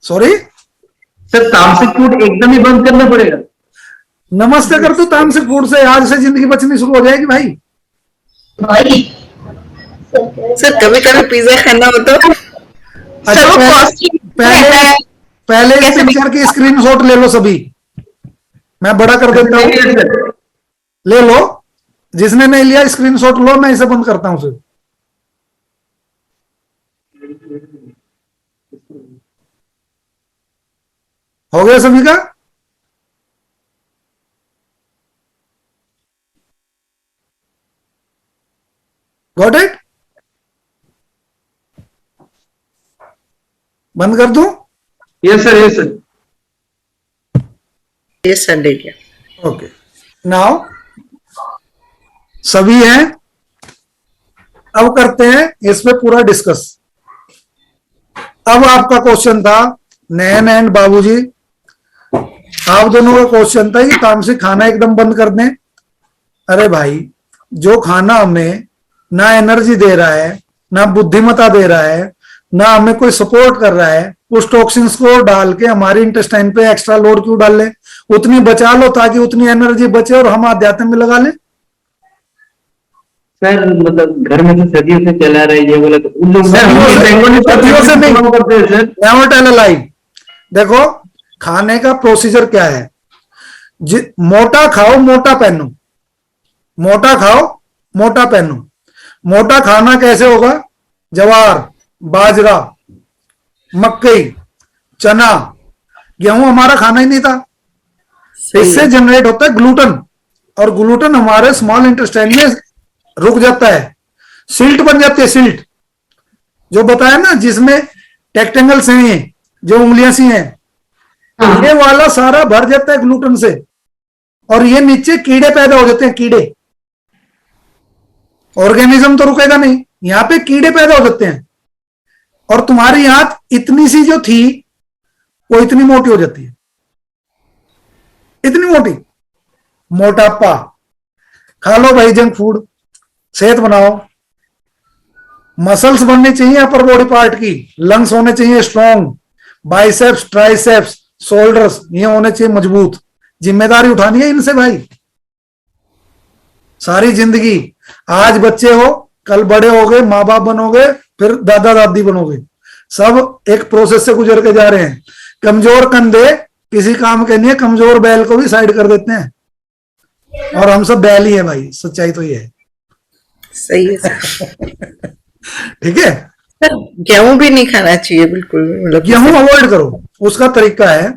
सॉरी सर, तामसिक फूड एकदम ही बंद करना पड़ेगा? नमस्ते कर दो तामसिक फूड से, आज से जिंदगी बचनी शुरू हो जाएगी भाई। सर कभी कभी पिज्जा खाना हो तो सर वो कॉस्टली पहले पहले इस कैसे पिक्चर की स्क्रीनशॉट ले लो सभी, मैं बड़ा कर देता हूँ, Yes, sir. ले लो, जिसने नहीं लिया स्क्रीनशॉट लो, मैं इसे बंद करता हूं फिर। हो गया सभी का? Got it? बंद कर दूं? Yes, sir. Yes, sir. ये सर ले लिया। ओके, नाउ सभी हैं, अब करते हैं इस पे पूरा डिस्कस। अब आपका क्वेश्चन था, नयन एंड बाबूजी, आप दोनों का क्वेश्चन था कि तामसिक खाना एकदम बंद कर दें। अरे भाई, जो खाना हमें ना एनर्जी दे रहा है, ना बुद्धिमत्ता दे रहा है, ना हमें कोई सपोर्ट कर रहा है, उस टॉक्सिन्स को डाल के हमारी इंटेस्टाइन पे एक्स्ट्रा लोड क्यों डाल ले? उतनी बचा लो ताकि उतनी एनर्जी बचे और हम आध्यात्म में लगा लें। सर मतलब घर में तो सदियों से चला रहा है ये बोला, तो उन लोग सदियों से नहीं करते हैं sir. Never tell a lie। देखो, खाने का प्रोसीजर क्या है, मोटा खाओ मोटा पहनो, मोटा खाओ मोटा पहनो। मोटा खाना कैसे होगा? ज्वार, बाजरा, मक्की, चना, गेहूं हमारा खाना ही नहीं था। इससे जनरेट होता है ग्लूटन, और ग्लूटन हमारे स्मॉल इंटेस्टाइन में रुक जाता है, सिल्ट बन जाती है, सिल्ट जो बताया ना, जिसमें टेक्टेंगल से हैं, जो उंगलियां सी हैं, ये वाला सारा भर जाता है ग्लूटन से, और ये नीचे कीड़े पैदा हो जाते हैं, कीड़े। ऑर्गेनिज्म तो रुकेगा नहीं, यहां पे कीड़े पैदा हो जाते हैं, और तुम्हारी आंत इतनी सी जो थी वो इतनी मोटी हो जाती है, इतनी मोटी। मोटापा, खा लो भाई जंक फूड, सेहत बनाओ। मसल्स बननी चाहिए अपर बॉडी पार्ट की, लंग्स होने चाहिए स्ट्रॉन्ग, बाइसेप्स, ट्राइसेप्स, शोल्डर्स ये होने चाहिए मजबूत। जिम्मेदारी उठानी है इनसे भाई, सारी जिंदगी। आज बच्चे हो, कल बड़े होगे, माँ बाप बनोगे, फिर दादा दादी बनोगे, सब एक प्रोसेस से गुजर के जा रहे हैं। कमजोर कंधे किसी काम के नहीं है, कमजोर बैल को भी साइड कर देते हैं, और हम सब बैल ही है भाई, सच्चाई तो ये है। सही है सर। ठीक है, सर, गेहूं भी नहीं खाना चाहिए बिल्कुल भी, मतलब गेहूं अवॉइड करो। उसका तरीका है,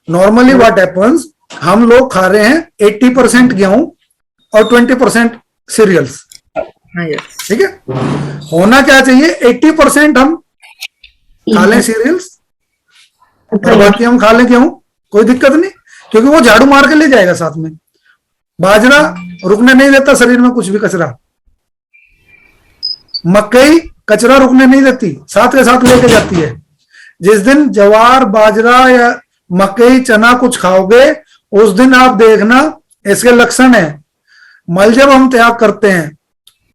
नॉर्मली व्हाट हैपेंस, हम लोग खा रहे हैं 80% गेहूं और 20% सीरियल्स। हाँ, यस। ठीक है, होना क्या चाहिए, 80% हम खा लें सीरियल्स और बाकी हम खा लें गेहूं, कोई दिक्कत नहीं, क्योंकि वो झाड़ू मार के ले जाएगा साथ में। बाजरा रुकने नहीं देता शरीर में कुछ भी कचरा, मकई कचरा रुकने नहीं देती, साथ के साथ लेके जाती है। जिस दिन जवार, बाजरा या मकई, चना कुछ खाओगे, उस दिन आप देखना इसके लक्षण है। मल जब हम त्याग करते हैं,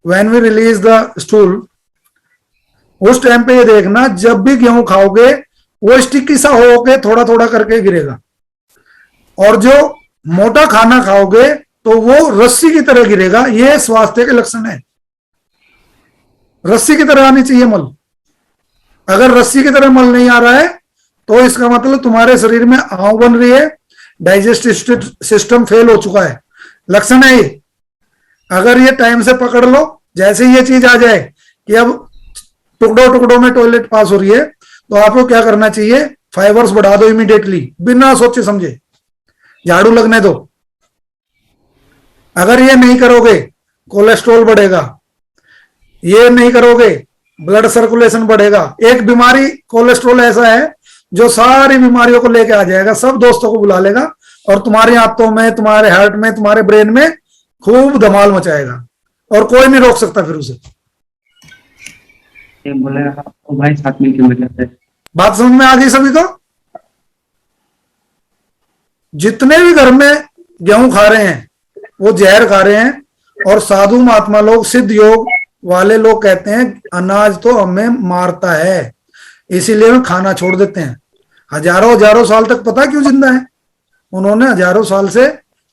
when we release the stool, उस टाइम पे ये देखना, जब भी गेहूं खाओगे वो स्टिकी सा होके थोड़ा थोड़ा करके गिरेगा, और जो मोटा खाना खाओगे तो वो रस्सी की तरह गिरेगा। ये स्वास्थ्य के लक्षण है, रस्सी की तरह आनी चाहिए मल। अगर रस्सी की तरह मल नहीं आ रहा है तो इसका मतलब तुम्हारे शरीर में आंव बन रही है, डाइजेस्टिव सिस्टम फेल हो चुका है, लक्षण है ये। अगर ये टाइम से पकड़ लो, जैसे ये चीज आ जाए कि अब टुकड़ों टुकड़ों में टॉयलेट पास हो रही है, तो आपको क्या करना चाहिए, फाइबर्स बढ़ा दो इमीडिएटली, बिना सोचे समझे, झाड़ू लगने दो। अगर ये नहीं करोगे कोलेस्ट्रॉल बढ़ेगा, ये नहीं करोगे ब्लड सर्कुलेशन बढ़ेगा। एक बीमारी कोलेस्ट्रॉल ऐसा है जो सारी बीमारियों को लेके आ जाएगा, सब दोस्तों को बुला लेगा, और तुम्हारी आंतों में, तुम्हारे हार्ट में, तुम्हारे ब्रेन में खूब धमाल मचाएगा, और कोई नहीं रोक सकता फिर उसे। बोलेगा तो भाई साथ में क्यों बैठे हैं? बात समझ में आ गई सभी को? जितने भी घर में गेहूं खा रहे हैं वो जहर खा रहे हैं, और साधु महात्मा लोग, सिद्ध योग वाले लोग कहते हैं अनाज तो हमें मारता है, इसीलिए हम खाना छोड़ देते हैं। हजारों हजारों साल तक पता क्यों जिंदा है? उन्होंने हजारों साल से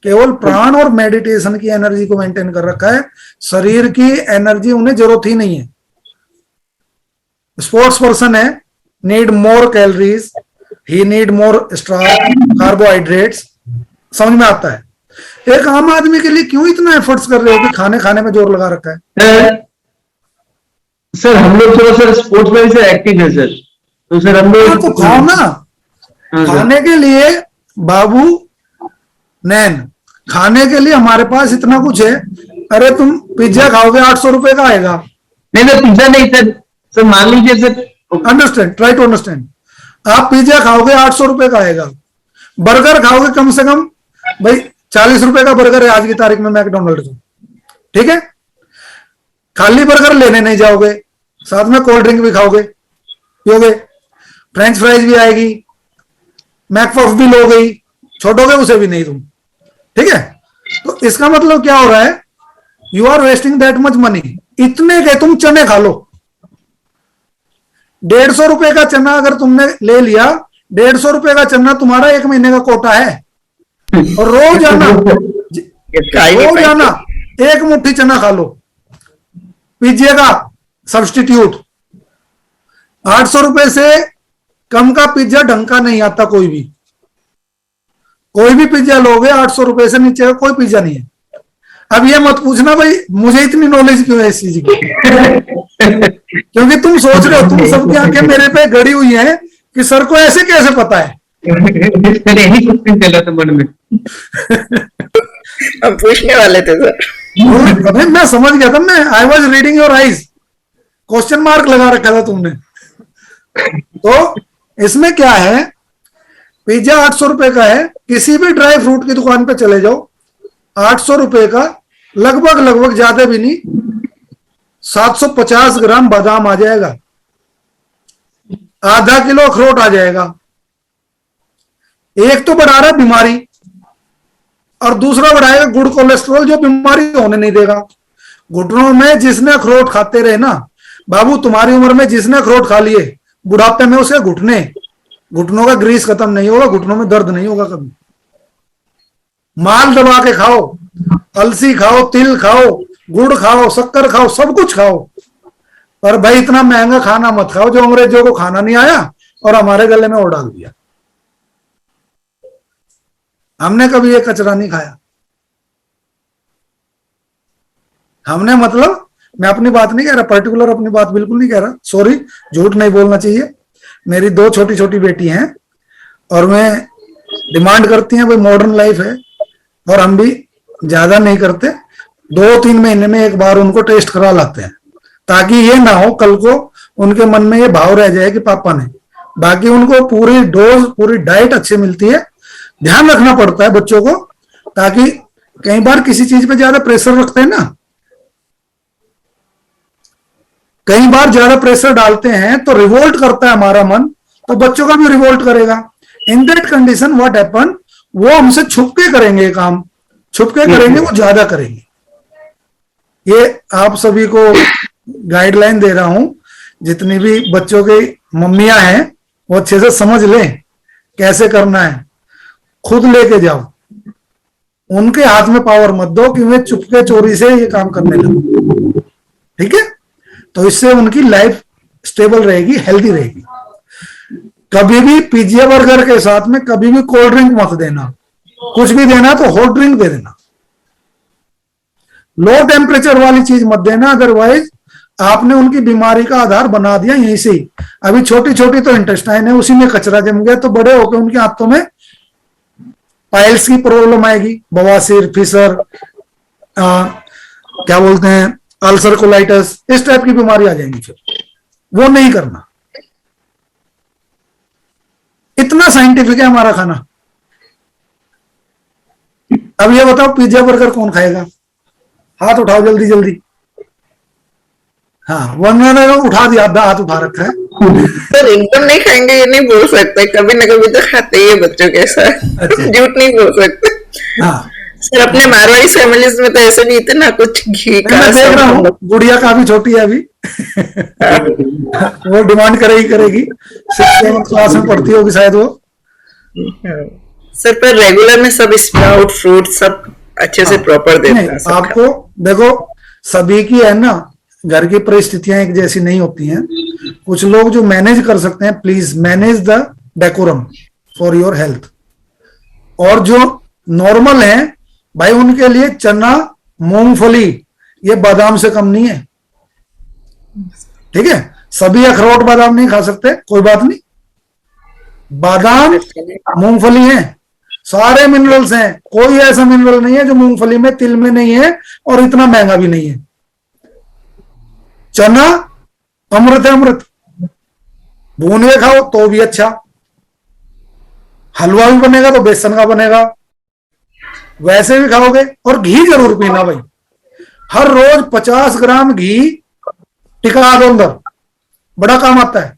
केवल प्राण और मेडिटेशन की एनर्जी को मेंटेन कर रखा है, शरीर की एनर्जी उन्हें जरूरत ही नहीं है। स्पोर्ट्स पर्सन है, need more calories, he need more carbohydrates. समझ में आता है। एक आम आदमी के लिए क्यों इतना एफर्ट्स कर रहे हो कि खाने खाने में जोर लगा रखा है? सर हम लोग थोड़ा सर स्पोर्ट्स में से एक्टिव है सर, तो सर हम लोग तो खाओ ना। हाँ, सर। खाने के लिए बाबू नैन, खाने के लिए हमारे पास इतना कुछ है। अरे तुम पिज्जा खाओगे 800 रुपए का आएगा। नहीं सर पिज्जा नहीं सर, सर मान लीजिए sir, understand, try to understand. आप पिज्जा खाओगे 800 रुपए का आएगा। बर्गर खाओगे कम से कम भाई 40 रुपए का बर्गर है आज की तारीख में मैकडोनल्ड का, ठीक है। खाली बर्गर लेने नहीं जाओगे, साथ में कोल्ड ड्रिंक भी खाओगे, पियोगे, फ्रेंच फ्राइज भी आएगी, मैकपफ भी लो गई, छोड़ोगे उसे भी नहीं तुम, ठीक है। तो इसका मतलब क्या हो रहा है? You are wasting that much money. इतने के तुम चने खा लो। 150 रुपए का चना अगर तुमने ले लिया, 150 रुपए का चना तुम्हारा 1 महीने का कोटा है। और रोज आना एक मुट्ठी चना खा लो, पिज्जे का सब्स्टिट्यूट। 800 रुपए से कम का पिज्जा ढंग का नहीं आता। कोई भी पिज्जा लोगे 800 रुपए से नीचे का कोई पिज्जा नहीं है। अब ये मत पूछना भाई मुझे इतनी नॉलेज क्यों है इस चीज की, क्योंकि तुम सोच रहे हो, तुम सबकी आंखें मेरे पे गड़ी हुई हैं कि सर को ऐसे कैसे पता है। सर यही क्वेश्चन चला था मन में। हम पूछने वाले थे सर। अबे मैं समझ गया था, मैं I was reading your eyes, question mark लगा रखा था तुमने। तो इसमें क्या है, पिज्जा 800 रुपए का है। किसी भी ड्राई फ्रूट की दुकान पे चले जाओ, 800 रुपए का लगभग ज्यादा भी नहीं 750 ग्राम बादाम आ जाएगा, आधा किलो अखरोट आ जाएगा। एक तो बढ़ा रहा है बीमारी और दूसरा बढ़ाएगा गुड कोलेस्ट्रॉल जो बीमारी होने नहीं देगा। घुटनों में जिसने अखरोट खाते रहे ना बाबू, तुम्हारी उम्र में जिसने अखरोट खा लिए, बुढ़ापे में उसके घुटनों का ग्रीस खत्म नहीं होगा, घुटनों में दर्द नहीं होगा कभी। माल दबा के खाओ, अलसी खाओ, तिल खाओ, गुड़ खाओ, शक्कर खाओ, सब कुछ खाओ, पर भाई इतना महंगा खाना मत खाओ जो अंग्रेजों को खाना नहीं आया और हमारे गले में और डाल दिया। हमने कभी ये कचरा नहीं खाया। हमने मतलब, मैं अपनी बात नहीं कह रहा, पर्टिकुलर अपनी बात बिल्कुल नहीं कह रहा, सॉरी, झूठ नहीं बोलना चाहिए। मेरी 2 छोटी छोटी बेटी हैं और मैं डिमांड करती हैं भाई मॉडर्न लाइफ है, और हम भी ज्यादा नहीं करते, 2-3 महीने में एक बार उनको टेस्ट करा लाते हैं, ताकि ये ना हो कल को उनके मन में ये भाव रह जाए कि पापा ने। बाकी उनको पूरी डोज, पूरी डाइट अच्छी मिलती है। ध्यान रखना पड़ता है बच्चों को, ताकि कई बार किसी चीज पे ज्यादा प्रेशर रखते हैं ना, कई बार ज्यादा प्रेशर डालते हैं तो रिवोल्ट करता है हमारा मन, तो बच्चों का भी रिवोल्ट करेगा। In that condition what happen, वो हमसे छुप के करेंगे काम, छुप के करेंगे, वो ज्यादा करेंगे। ये आप सभी को गाइडलाइन दे रहा हूं, जितनी भी बच्चों की मम्मियां हैं वो अच्छे से समझ लें कैसे करना है। खुद लेके जाओ, उनके हाथ में पावर मत दो कि वे चुपके चोरी से ये काम करने लगे, ठीक है। तो इससे उनकी लाइफ स्टेबल रहेगी, हेल्दी रहेगी। कभी भी पिज्जा बर्गर के साथ में कभी भी कोल्ड ड्रिंक मत देना, कुछ भी देना तो हॉट ड्रिंक दे देना, लो टेम्परेचर वाली चीज मत देना, अदरवाइज आपने उनकी बीमारी का आधार बना दिया यहीं से। अभी छोटी छोटी तो इंटेस्टाइन है, उसी में कचरा जम गया, तो बड़े होकर उनके हाथों में पाइल्स की प्रॉब्लम आएगी, बवासीर, फिशर, क्या बोलते हैं, अल्सर कोलाइटिस, इस टाइप की बीमारी आ जाएंगी। फिर वो नहीं करना। इतना साइंटिफिक है हमारा खाना। अब ये बताओ पिज्जा बर्गर कौन खाएगा? हाथ उठाओ जल्दी जल्दी। हाँ, वरना उठा दिया, आधा हाथ उठा रखा है। सर एकदम नहीं खाएंगे ये नहीं बोल सकते, कभी ना कभी तो खाते ही है बच्चों के साथ। अच्छा। झूठ नहीं बोल सकते। हाँ, सर अपने मारवाड़ी फैमिलीज में तो ऐसे भी इतना कुछ घी का मैं देख रहा हूँ, गुड़िया काफी छोटी है अभी। वो डिमांड करेगी 6-7 क्लास में पढ़ती होगी शायद वो। सर पर रेगुलर में सब स्प्राउट, फ्रूट सब अच्छे से प्रॉपर देते नहीं, हैं सब आपको देखो सभी की है ना, घर की परिस्थितियां एक जैसी नहीं होती हैं। कुछ लोग जो मैनेज कर सकते हैं, please manage the decorum for your health. और जो नॉर्मल हैं भाई, उनके लिए चना, मूंगफली, ये बादाम से कम नहीं है। ठीक है, सभी अखरोट बादाम नहीं खा सकते, कोई बात नहीं। बादाम, मूंगफली है, सारे मिनरल्स हैं। कोई ऐसा मिनरल नहीं है जो मूंगफली में, तिल में नहीं है, और इतना महंगा भी नहीं है। चना अमृत है, अमृत। भून के खाओ तो भी अच्छा, हलवा भी बनेगा तो बेसन का बनेगा, वैसे भी खाओगे। और घी जरूर पीना भाई, हर रोज 50 ग्राम घी टिका दो अंदर, बड़ा काम आता है,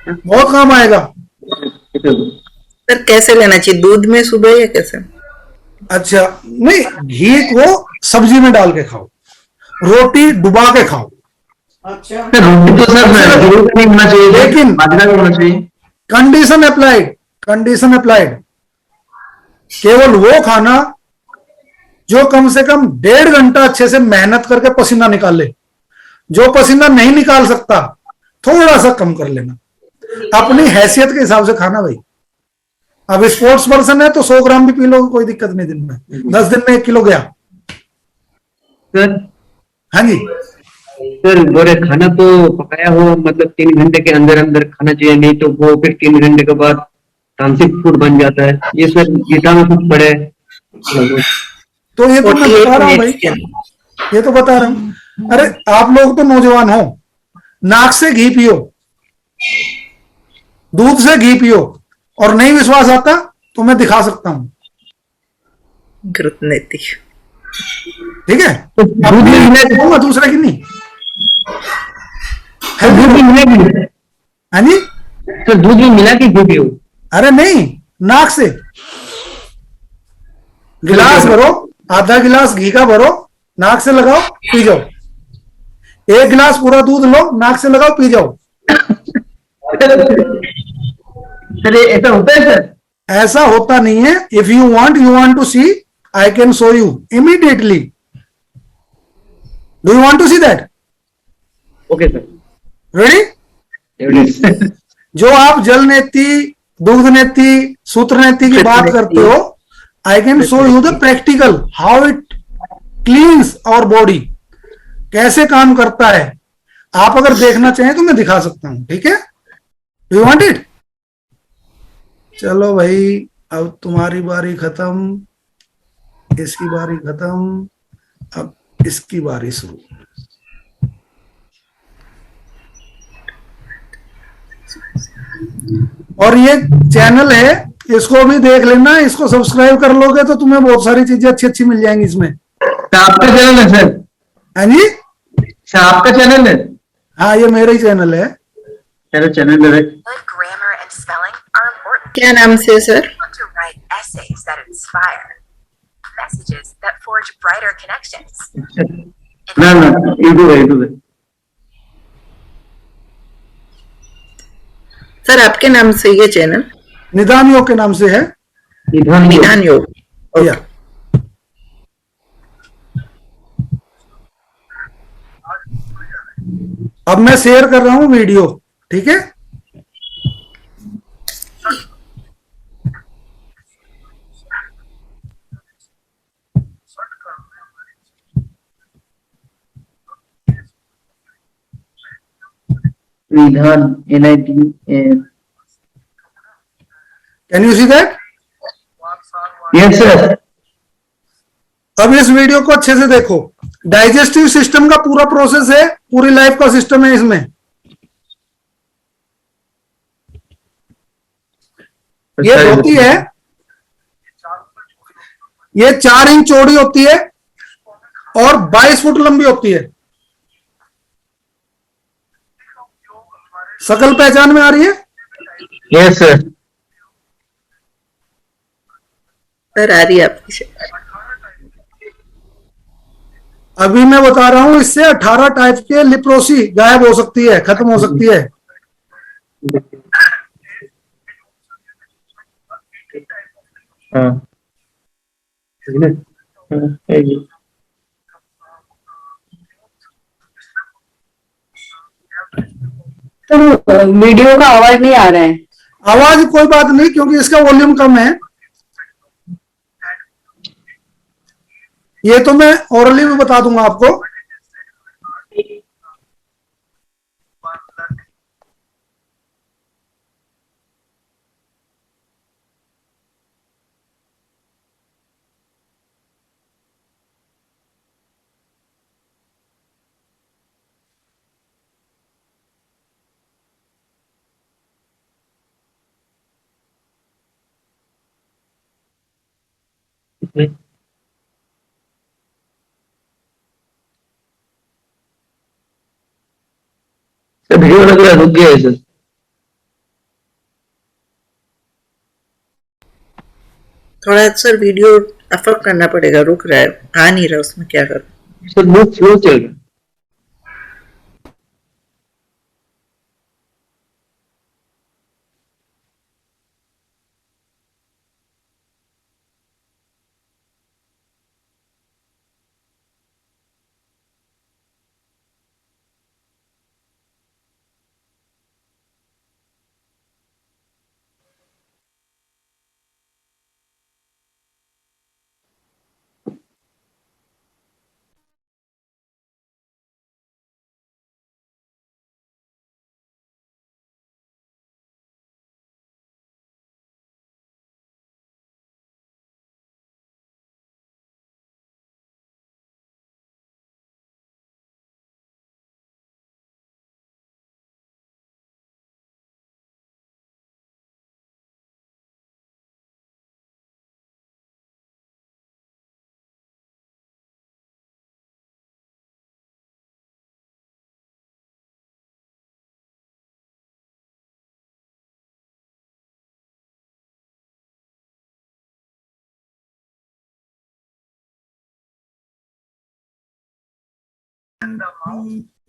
बहुत काम आएगा। सर कैसे लेना चाहिए, दूध में सुबह या कैसे? अच्छा नहीं, घी को सब्जी में डाल के खाओ, रोटी डुबा के खाओ। सर रोटी तो सर जरूर नहीं होना चाहिए, लेकिन बाजरा का होना चाहिए। Condition applied, condition applied. केवल वो खाना जो कम से कम 1.5 घंटा अच्छे से मेहनत करके पसीना निकाल ले। जो पसीना नहीं निकाल सकता, थोड़ा सा कम कर लेना, अपनी हैसियत के हिसाब से खाना भाई। अब स्पोर्ट्स पर्सन है तो 100 ग्राम भी पी लो, कोई दिक्कत नहीं। दिन में 10 दिन में 1 किलो गया। सर हाँ जी, सर बोले खाना तो पकाया हो मतलब 3 घंटे के अंदर अंदर खाना चाहिए, नहीं तो वो फिर 3 घंटे के बाद तामसिक फूड बन जाता है। ये सर गीता में कुछ पढ़े है। तो ये तो मैं 48 बता रहा हूँ भाई, मिनट्स के अंदर। ये तो बता रहा हूँ। अरे आप लोग तो नौजवान हो, नाक से घी पियो, दूध से घी पियो, और नहीं विश्वास आता तो मैं दिखा सकता हूं। घृतनेति। ठीक है, तो दूध में मिला, दूसरे की नहीं। दूध में मिला कि हाँ जी, सर दूध में मिला कि घी हो? अरे नहीं, नाक से गिलास भरो, आधा गिलास घी का भरो, नाक से लगाओ, पी जाओ। 1 गिलास पूरा दूध लो, नाक से लगाओ, पी जाओ। सर ये ऐसा होता है सर? ऐसा होता नहीं है। If you want to see, I can show you immediately. Do you want to see that? Okay sir, ready? जो आप जल नेति, दुग्ध नेति, सूत्र नेति की बात करते हो, I can show you the practical how it cleans our body, कैसे काम करता है। आप अगर देखना चाहें तो मैं दिखा सकता हूं। ठीक है, डू यू वांट इट? चलो भाई, अब तुम्हारी बारी खत्म, इसकी बारी खत्म, अब इसकी बारी शुरू। और ये चैनल है, इसको भी देख लेना, इसको सब्सक्राइब कर लोगे तो तुम्हें बहुत सारी चीजें अच्छी अच्छी मिल जाएंगी इसमें। तो आपका चैनल है सर? हाँ जी, सर आपका चैनल है? हाँ ये मेरा ही चैनल है। मेरा चैनल है। Good grammar and spelling are important. क्या नाम से sir? You want to write essays that inspire, messages that forge brighter connections. ना ना, यूट्यूब है, यूट्यूब है। सर आपके नाम से ये चैनल? निदान योग के नाम से है। निदान योग। या अब मैं शेयर कर रहा हूं वीडियो। ठीक है, विधान NIT। Can you see that? Yes sir. अब इस वीडियो को अच्छे से देखो। डाइजेस्टिव सिस्टम का पूरा प्रोसेस है, पूरी लाइफ का सिस्टम है इसमें। ये होती है, ये 4 इंच चौड़ी होती है और 22 फुट लंबी होती है। शकल पहचान में आ रही है? Yes sir. सर आ रही है आपकी शक्ल। अभी मैं बता रहा हूं, इससे 18 टाइप के लिप्रोसी गायब हो सकती है, खत्म हो सकती है। हाँ। तो वीडियो का आवाज नहीं आ रहा है। आवाज कोई बात नहीं, क्योंकि इसका वॉल्यूम कम है। ये तो मैं ओरली भी बता दूंगा आपको। इसमें सर वीडियो लग रहा है रुक गया है सर। थोड़ा सर वीडियो अफअप करना पड़ेगा, रुक रहा है, आ नहीं रहा, उसमें क्या करूं। सर बहुत स्लो चल रहा है।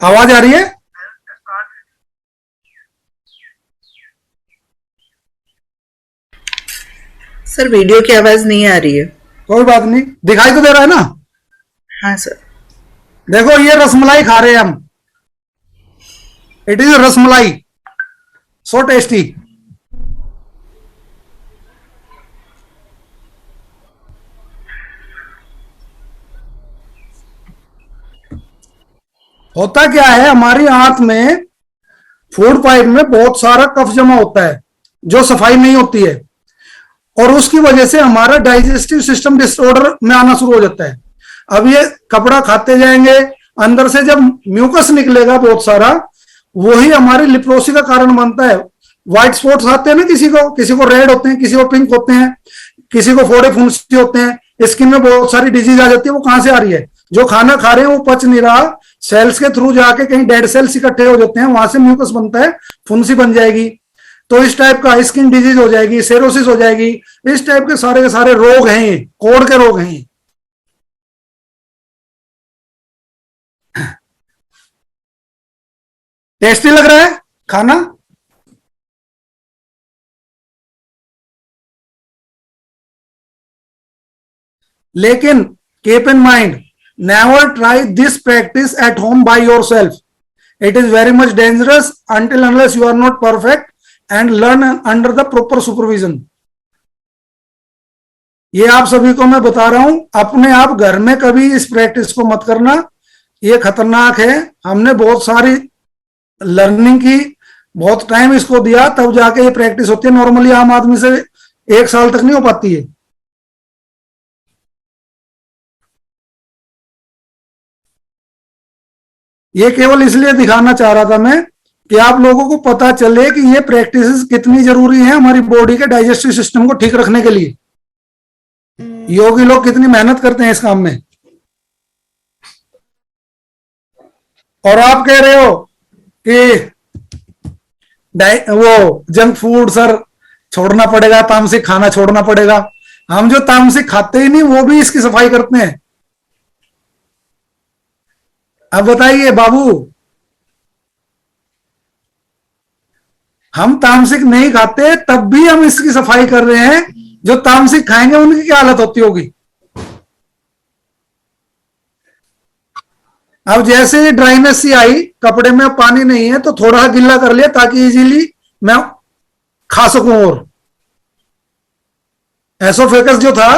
आवाज आ रही है? सर वीडियो की आवाज नहीं आ रही है। कोई बात नहीं, दिखाई तो दे रहा है ना? हाँ सर। देखो ये रसमलाई खा रहे हैं हम। It is rasmalai, so tasty. होता क्या है, हमारी आंत में, फूड पाइप में बहुत सारा कफ जमा होता है जो सफाई नहीं होती है, और उसकी वजह से हमारा डाइजेस्टिव सिस्टम डिसऑर्डर में आना शुरू हो जाता है। अब ये कपड़ा खाते जाएंगे, अंदर से जब म्यूकस निकलेगा बहुत सारा, वही हमारी लिप्रोसी का कारण बनता है। व्हाइट स्पॉट्स आते हैं ना, किसी को रेड होते हैं, किसी को पिंक होते हैं, किसी को फोड़े फुंसी होते हैं, स्किन में बहुत सारी डिजीज आ जाती है। वो कहां से आ रही है? जो खाना खा रहे हैं वो पच नहीं रहा, सेल्स के थ्रू जाके कहीं डेड सेल्स इकट्ठे हो जाते हैं, वहां से म्यूकस बनता है, फुंसी बन जाएगी, तो इस टाइप का स्किन डिजीज हो जाएगी, सेरोसिस हो जाएगी। इस टाइप के सारे रोग हैं, कोढ़ के रोग हैं। टेस्टी लग रहा है खाना? लेकिन keep in mind, never try this practice at home by yourself. It is very much dangerous until unless you are not perfect and learn under the proper supervision. ये आप सभी को मैं बता रहा हूं, अपने आप घर में कभी इस प्रैक्टिस को मत करना, ये खतरनाक है। हमने बहुत सारी लर्निंग की, बहुत टाइम इसको दिया, तब जाके ये प्रैक्टिस होती है। नॉर्मली आम आदमी से 1 साल तक नहीं हो पाती है। ये केवल इसलिए दिखाना चाह रहा था मैं कि आप लोगों को पता चले कि ये प्रैक्टिसेस कितनी जरूरी है हमारी बॉडी के डाइजेस्टिव सिस्टम को ठीक रखने के लिए। योगी लोग कितनी मेहनत करते हैं इस काम में, और आप कह रहे हो कि वो जंक फूड सर छोड़ना पड़ेगा, तामसिक खाना छोड़ना पड़ेगा। हम जो तामसिक खाते ही नहीं वो भी इसकी सफाई करते हैं। अब बताइए बाबू, हम तामसिक नहीं खाते तब भी हम इसकी सफाई कर रहे हैं। जो तामसिक खाएंगे उनकी क्या हालत होती होगी? अब जैसे ही ड्राइनेस सी आई, कपड़े में पानी नहीं है, तो थोड़ा सा गिल्ला कर लिया ताकि इजीली मैं खा सकूं। और एसोफेगस जो था,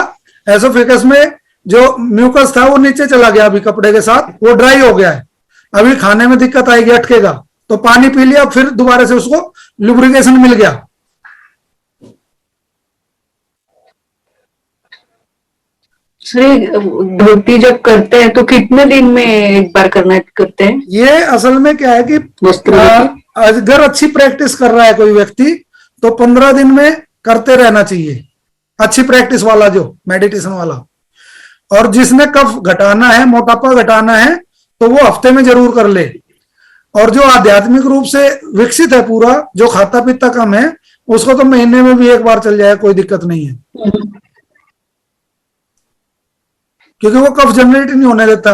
एसोफेगस में जो म्यूकस था वो नीचे चला गया, अभी कपड़े के साथ वो ड्राई हो गया है। अभी खाने में दिक्कत आएगी, अटकेगा, तो पानी पी लिया, फिर दोबारा से उसको लुब्रिकेशन मिल गया। सर ये धोती जब करते हैं तो कितने दिन में एक बार करते हैं ये असल में क्या है कि वस्त्र धोती? अगर अच्छी प्रैक्टिस कर रहा है कोई व्यक्ति, तो 15 दिन में करते रहना चाहिए, अच्छी प्रैक्टिस वाला जो मेडिटेशन वाला। और जिसने कफ घटाना है, मोटापा घटाना है, तो वो हफ्ते में जरूर कर ले। और जो आध्यात्मिक रूप से विकसित है पूरा, जो खाता पीता कम है, उसको तो महीने में भी एक बार चल जाए, कोई दिक्कत नहीं है, क्योंकि वो कफ जनरेट नहीं होने देता।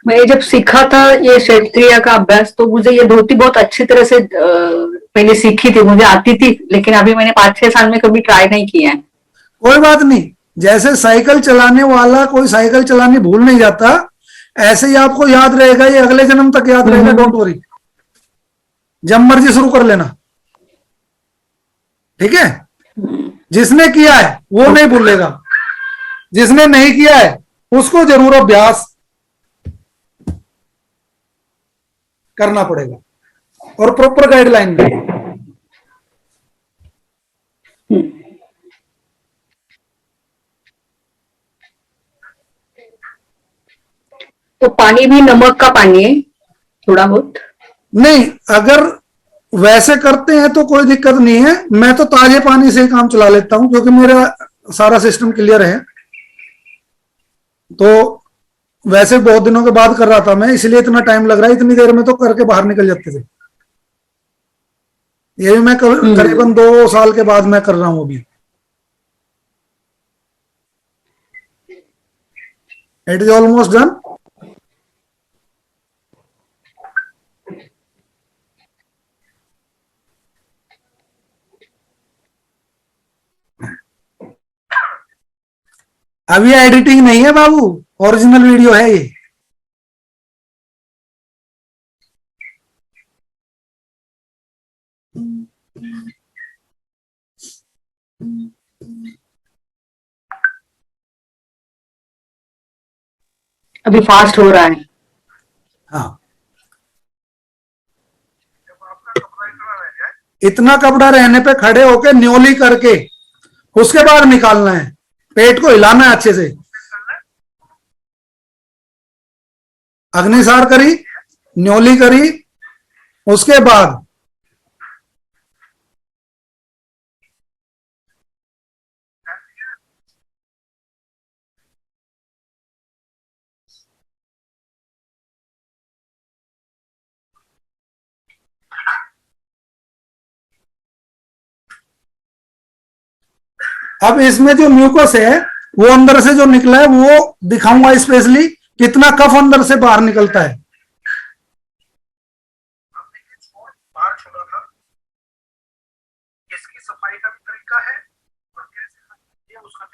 मैं जब सीखा था ये क्षेत्रीय का अभ्यास, तो मुझे ये धोती बहुत अच्छी तरह से मैंने सीखी थी, मुझे आती थी, लेकिन अभी मैंने 5-6 साल में कभी ट्राई नहीं किया है। कोई बात नहीं, जैसे साइकिल चलाने वाला कोई साइकिल चलानी भूल नहीं जाता, ऐसे ही आपको याद रहेगा, ये अगले जन्म तक याद रहेगा। डोंट वरी, जब मर्जी शुरू कर लेना, ठीक है। जिसने किया है वो नहीं भूलेगा, जिसने नहीं किया है उसको जरूर अभ्यास करना पड़ेगा, और प्रॉपर गाइडलाइन में। तो पानी भी नमक का पानी है थोड़ा बहुत? नहीं, अगर वैसे करते हैं तो कोई दिक्कत नहीं है। मैं तो ताजे पानी से ही काम चला लेता हूं, क्योंकि मेरा सारा सिस्टम क्लियर है। तो वैसे बहुत दिनों के बाद कर रहा था मैं, इसलिए इतना टाइम लग रहा है। इतनी देर में तो करके बाहर निकल जाते थे। ये भी मैं करीबन 2 साल के बाद मैं कर रहा हूं अभी। It is almost done. अब ये एडिटिंग नहीं है बाबू, ओरिजिनल वीडियो है ये। अभी फास्ट हो रहा है। हाँ, इतना कपड़ा रहने पे खड़े होके न्योली करके उसके बाद निकालना है। पेट को हिलाना है अच्छे से। अग्निसार करी, न्योली करी, उसके बाद अब इसमें जो म्यूकस है वो अंदर से जो निकला है वो दिखाऊंगा स्पेशली, कितना कफ अंदर से बाहर निकलता है। इसकी सफाई का भी तरीका है और कैसे ये उसका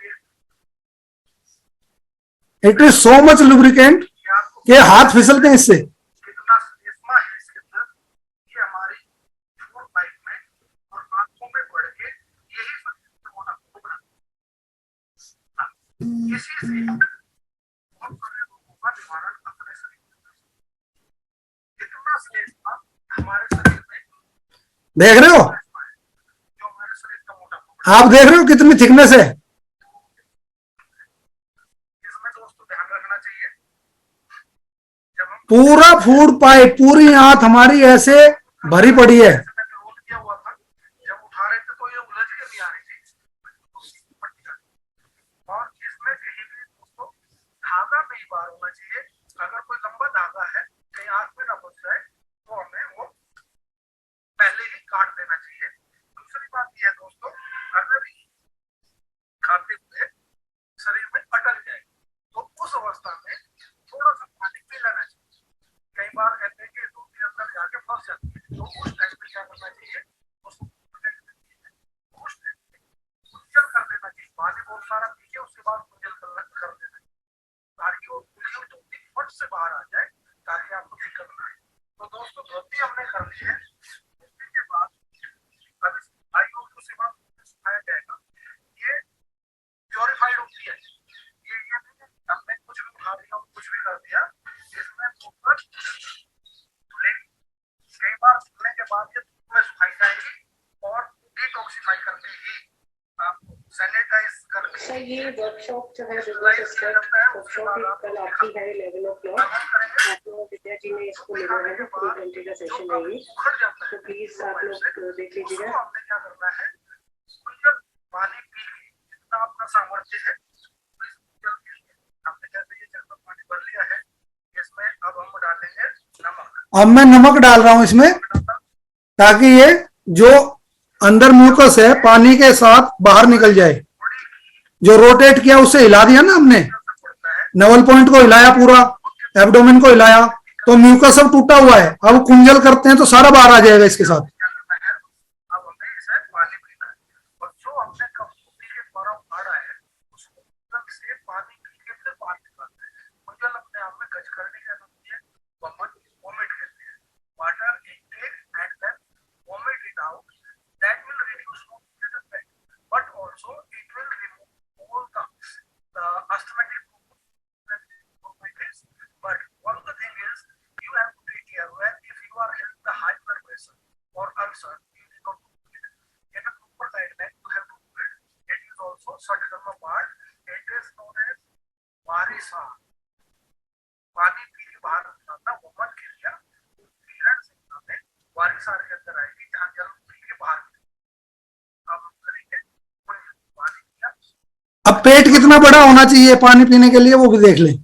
it is so much lubricant कि हाथ फिसलते हैं इससे। कितना स्लेस्मा है इसके अंदर, ये हमारी फूड पाइप में और आंखों में बढ़ के यही सबसे मोटा बनाता है। इसी से बहुत सारे रोगों का निवारण अपने शरीर में। कितना स्लेस्मा हमारे शरीर में, देख रहे हो, जो हमारे शरीर का मोटा आप देख रहे हो कितनी थिकनेस है। इसमें दोस्तों ध्यान रखना चाहिए, जब हम पूरा फूड पाइप, पूरी आंत हमारी ऐसे भरी पड़ी है। रोल किया हुआ था, जब उठा रहे थे तो ये उलझ के नहीं आ रही थी। और इसमें कहीं भी दोस्तों धागा नहीं बार होना चाहिए। अगर कोई लंबा धागा है कहीं आंख में ना फंस जाए तो हमें वो पहले ही काट देना चाहिए। दूसरी बात यह है दोस्तों, अगर खाते हुए शरीर में अटक जाए तो उस अवस्था में थोड़ा सा पानी पी लेना चाहिए। कई बार कहते हैं कि दूध के अंदर जाके फंस जाती है, तो उस टाइम पे क्या करना चाहिए, उसको उस टाइम पे सारा पी के उसके बाद कुंजल कर देना है, ताकि वो कुंजल धोती फट से बाहर आ जाए, ताकि आपको दिक्कत ना आए। तो दोस्तों धोती हमने कर ली है। धोती के बाद अब इस आयु को सेवा सिखाया जाएगा। ये प्योरीफाइड होती है, ये नहीं है हमने कुछ भी उठा दिया कुछ भी कर दिया, इसमें ऊपर धुलेगी। कई बार धुलने के बाद ये धूप में सुखाई जाएगी और डिटॉक्सिफाई करके ही आपको सैनिटाइज करके सर ये वर्कशॉप जो है स्टरलाइज किया जाता है। उसके बाद आप कल आपकी है 11 o'clock। हम करेंगे आप लोग विद्या जी ने इसको लिखा है, 3 घंटे का सेशन रहेगी, उखड़ जाता है तो प्लीज आप लोग देख उसको लीजिएगा। हमने क्या करना है, कुंजल पानी पी के जितना आपका सामर्थ्य है इस कुंजल के लिए हमने जैसे ये जगह पानी भर लिया है, इसमें अब हम डालेंगे नमक। अब मैं नमक डाल रहा हूं इसमें, ताकि ये जो अंदर म्यूकस है पानी के साथ बाहर निकल जाए। जो रोटेट किया उससे हिला दिया ना हमने, नवल पॉइंट को हिलाया, पूरा एब्डोमेन को हिलाया, तो म्यूकस सब टूटा हुआ है। अब कुंजल करते हैं तो सारा बाहर आ जाएगा इसके साथ। क्या करना है, अब हमें इसे पानी पीना है और जो हमने कपूरी के द्वारा उखाड़ा है उसको कुंजल से पानी पी के फिर बाहर निकालना है। कुंजल अपने आप में गज करने का नाम है, वोमिट कहते हैं। Water intake and then vomit it out, that will reduce mobility effect, but also it will remove all the asthmatic movements. But one of the thing is you have to take care when if you are having the high blood pressure or ulcer, you need not to do it. In the proper guideline, you have to do it. It is also certain part. It is known as वारिसा, पानी पी के बाहर निकालना, वोमन के लिया किरण संख्या में वारिसा के अंदर आएगी, जहाँ जल पी के बाहर। अब हम करेंगे पानी पिया। अब पेट कितना बड़ा होना चाहिए पानी पीने के लिए वो भी देख लें।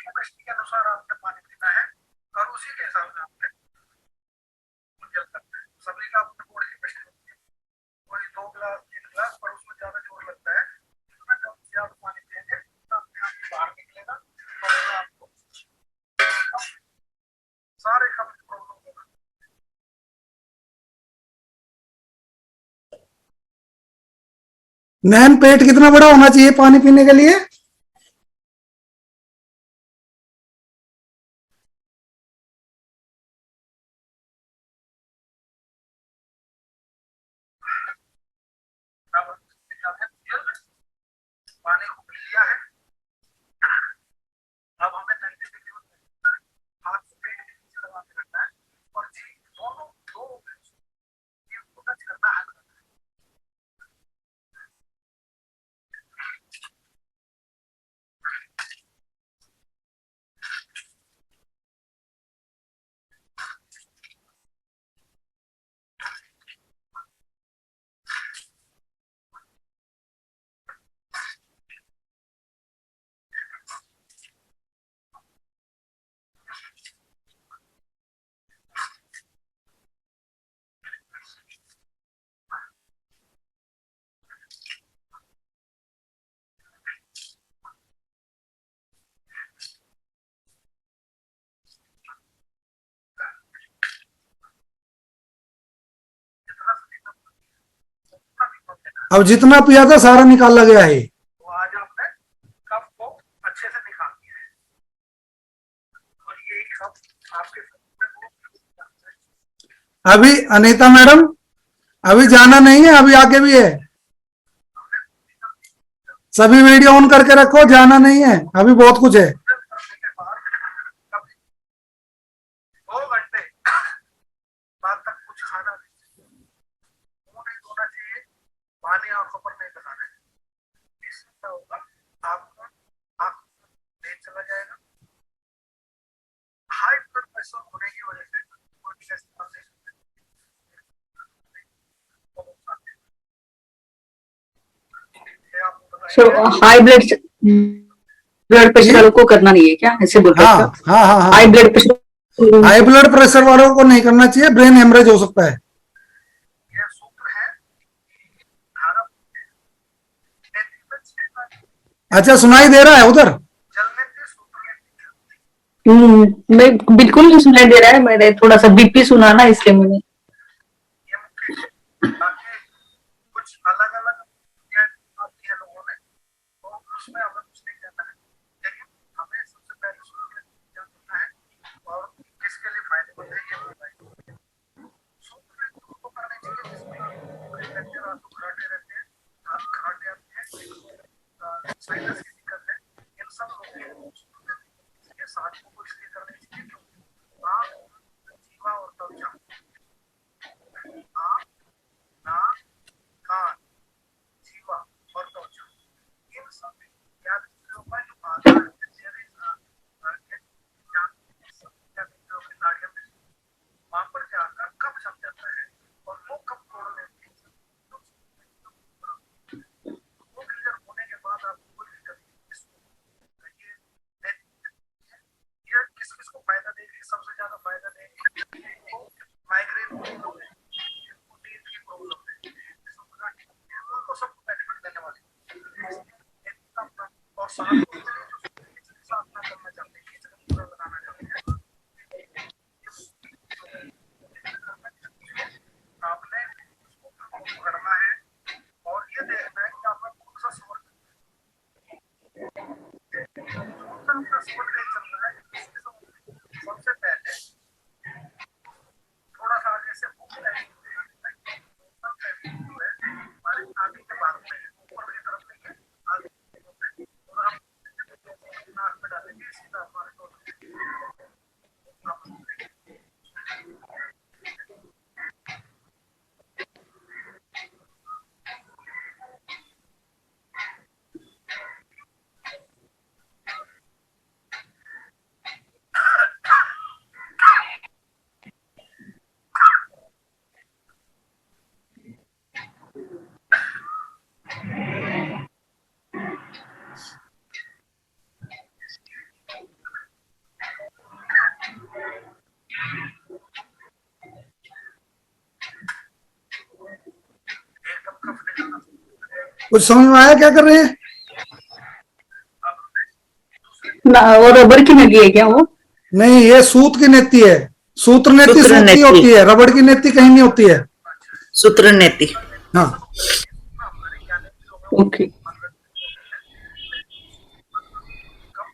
कैपेसिटी के अनुसार आपने पानी पीना है और उसी के हिसाब से आपने कुंजल करना है। सभी का अपनी बॉडी कैपेसिटी होती है, कोई 2 गिलास 3 गिलास, पर उसमें ज्यादा जोर लगता है। जितना कम से आप पानी पिएंगे उतना अपने आप बाहर निकलेगा और आपको सारे कम प्रॉब्लम होगा। नैन पेट कितना बड़ा होना चाहिए पानी पीने के लिए? पानी को पी लिया है, अब हमें 90 डिग्री हाथ से पेट के नीचे लगा के रखना है और जी दोनों दो को टच करना है। अब जितना पिया था सारा निकाला गया है। तो आज आपने कप को अच्छे से निकाल दिया है और ये कप आपके अभी अनीता मैडम अभी जाना नहीं है, अभी आगे भी है। सभी वीडियो ऑन करके रखो, जाना नहीं है, अभी बहुत कुछ है। करने के बाद 2 घंटे बाद तक कुछ खाना नहीं, मुंह नहीं धोना चाहिए, पानी आंखों पर नहीं लगाना है। इससे क्या होगा, आपका आंख तेज चला जाएगा। हाई ब्लड प्रेशर होने की वजह से कोई भी इस्तेमाल नहीं करते। So high blood blood pressure वालों को करना नहीं है क्या, ऐसे बोल रहे हाँ हैं क्या? हाँ हाँ हाँ। High blood pressure. High blood pressure वालों को नहीं करना चाहिए, ब्रेन हेमरेज हो सकता है। ये सूत्र है धारा नेति में 6 नाड़ी अच्छा, सुनाई दे रहा है उधर? जलनेति सूत्र है। मैं बिल्कुल नहीं सुनाई दे रहा है, मैंने थोड़ा सा बीपी सुना ना, इसलिए मैंने। ये मुख्य है। बाकी कुछ अलग अलग आती है लोगों ने, तो उसमें हमें कुछ नहीं कहना है, लेकिन हमें सबसे पहले सूत्र क्या करना है और किसके लिए फायदेमंद है ये बताइए। सूत्र में तो करने चाहिए जिसमें भूखे रहते हैं, रात को खराटे रहते हैं, हाथ खराटे आते हैं, साइनस की दिक्कत है, इन सब लोगों के ये साथ को इसलिए करने चाहिए क्योंकि आप जीवा और त्वचा, आँख, नाक, कान, जीवा और त्वचा, इन सब याद इंद्रियों का जो आधार है, नाड़ियों में वहां पर जाकर कब जम जाता है और वो कब तोड़ने की वो क्लियर होने के बाद आप कोई दिक्कत नहीं। ये किस किस को फायदा देगी, सबसे ज्यादा फायदा देगी माइग्रेन प्रॉब्लम है, नींद की प्रॉब्लम है, उनको सबको बेनिफिट देने वाली और साथ में जो साधना करना चाहते हैं, खिचड़ी पूरा लगाना चाहते हैं, आपने उसको करना है और ये देखना है कि आपका कौन सा स्वर आपका स्वर नहीं चल रहा है। सबसे पहले थोड़ा सा आगे से हमारे नाभि के बाद में ऊपर की तरफ लेके आगे और हम नाक में डालेंगे, सीधा हमारे एकदम कफ निकलना। कुछ समझ में आया क्या कर रहे हैं? और रबर की लगी है क्या वो? नहीं, ये सूत की नेति है। सूत्र नेति सूत्र सूत की नेति। होती है, रबड़ की नेति कहीं नहीं होती है। सूत्र नेति। हाँ, ओके। कम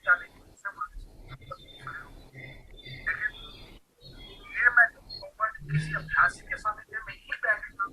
जाने की वजह से ये मैं कहूँगा कि किसी अभ्यासी के सानिध्य में ही बैठना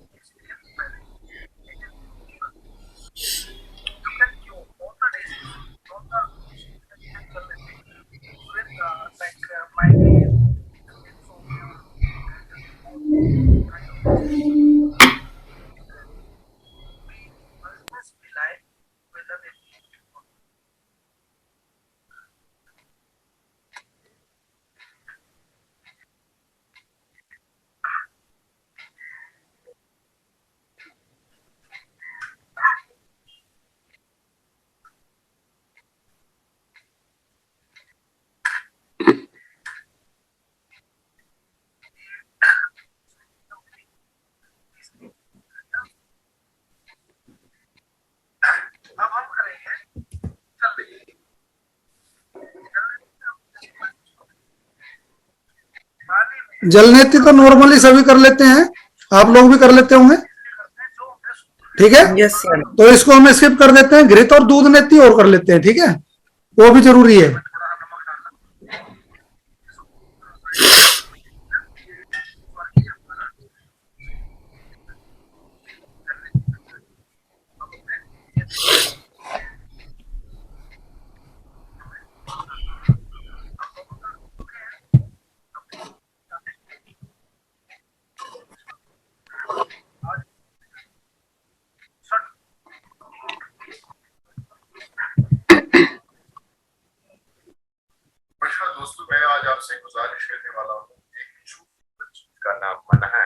अब हम करेंगे जल्दी जल नेति तो नॉर्मली सभी कर लेते हैं, आप लोग भी कर लेते होंगे, ठीक है। Yes sir. तो इसको हम स्किप कर देते हैं, घृत और दूध नेति और कर लेते हैं, ठीक है, वो भी जरूरी है। नमस्कार दोस्तों, मैं आज आपसे गुजारिश करने वाला हूँ एक झूठ का नाम मना है।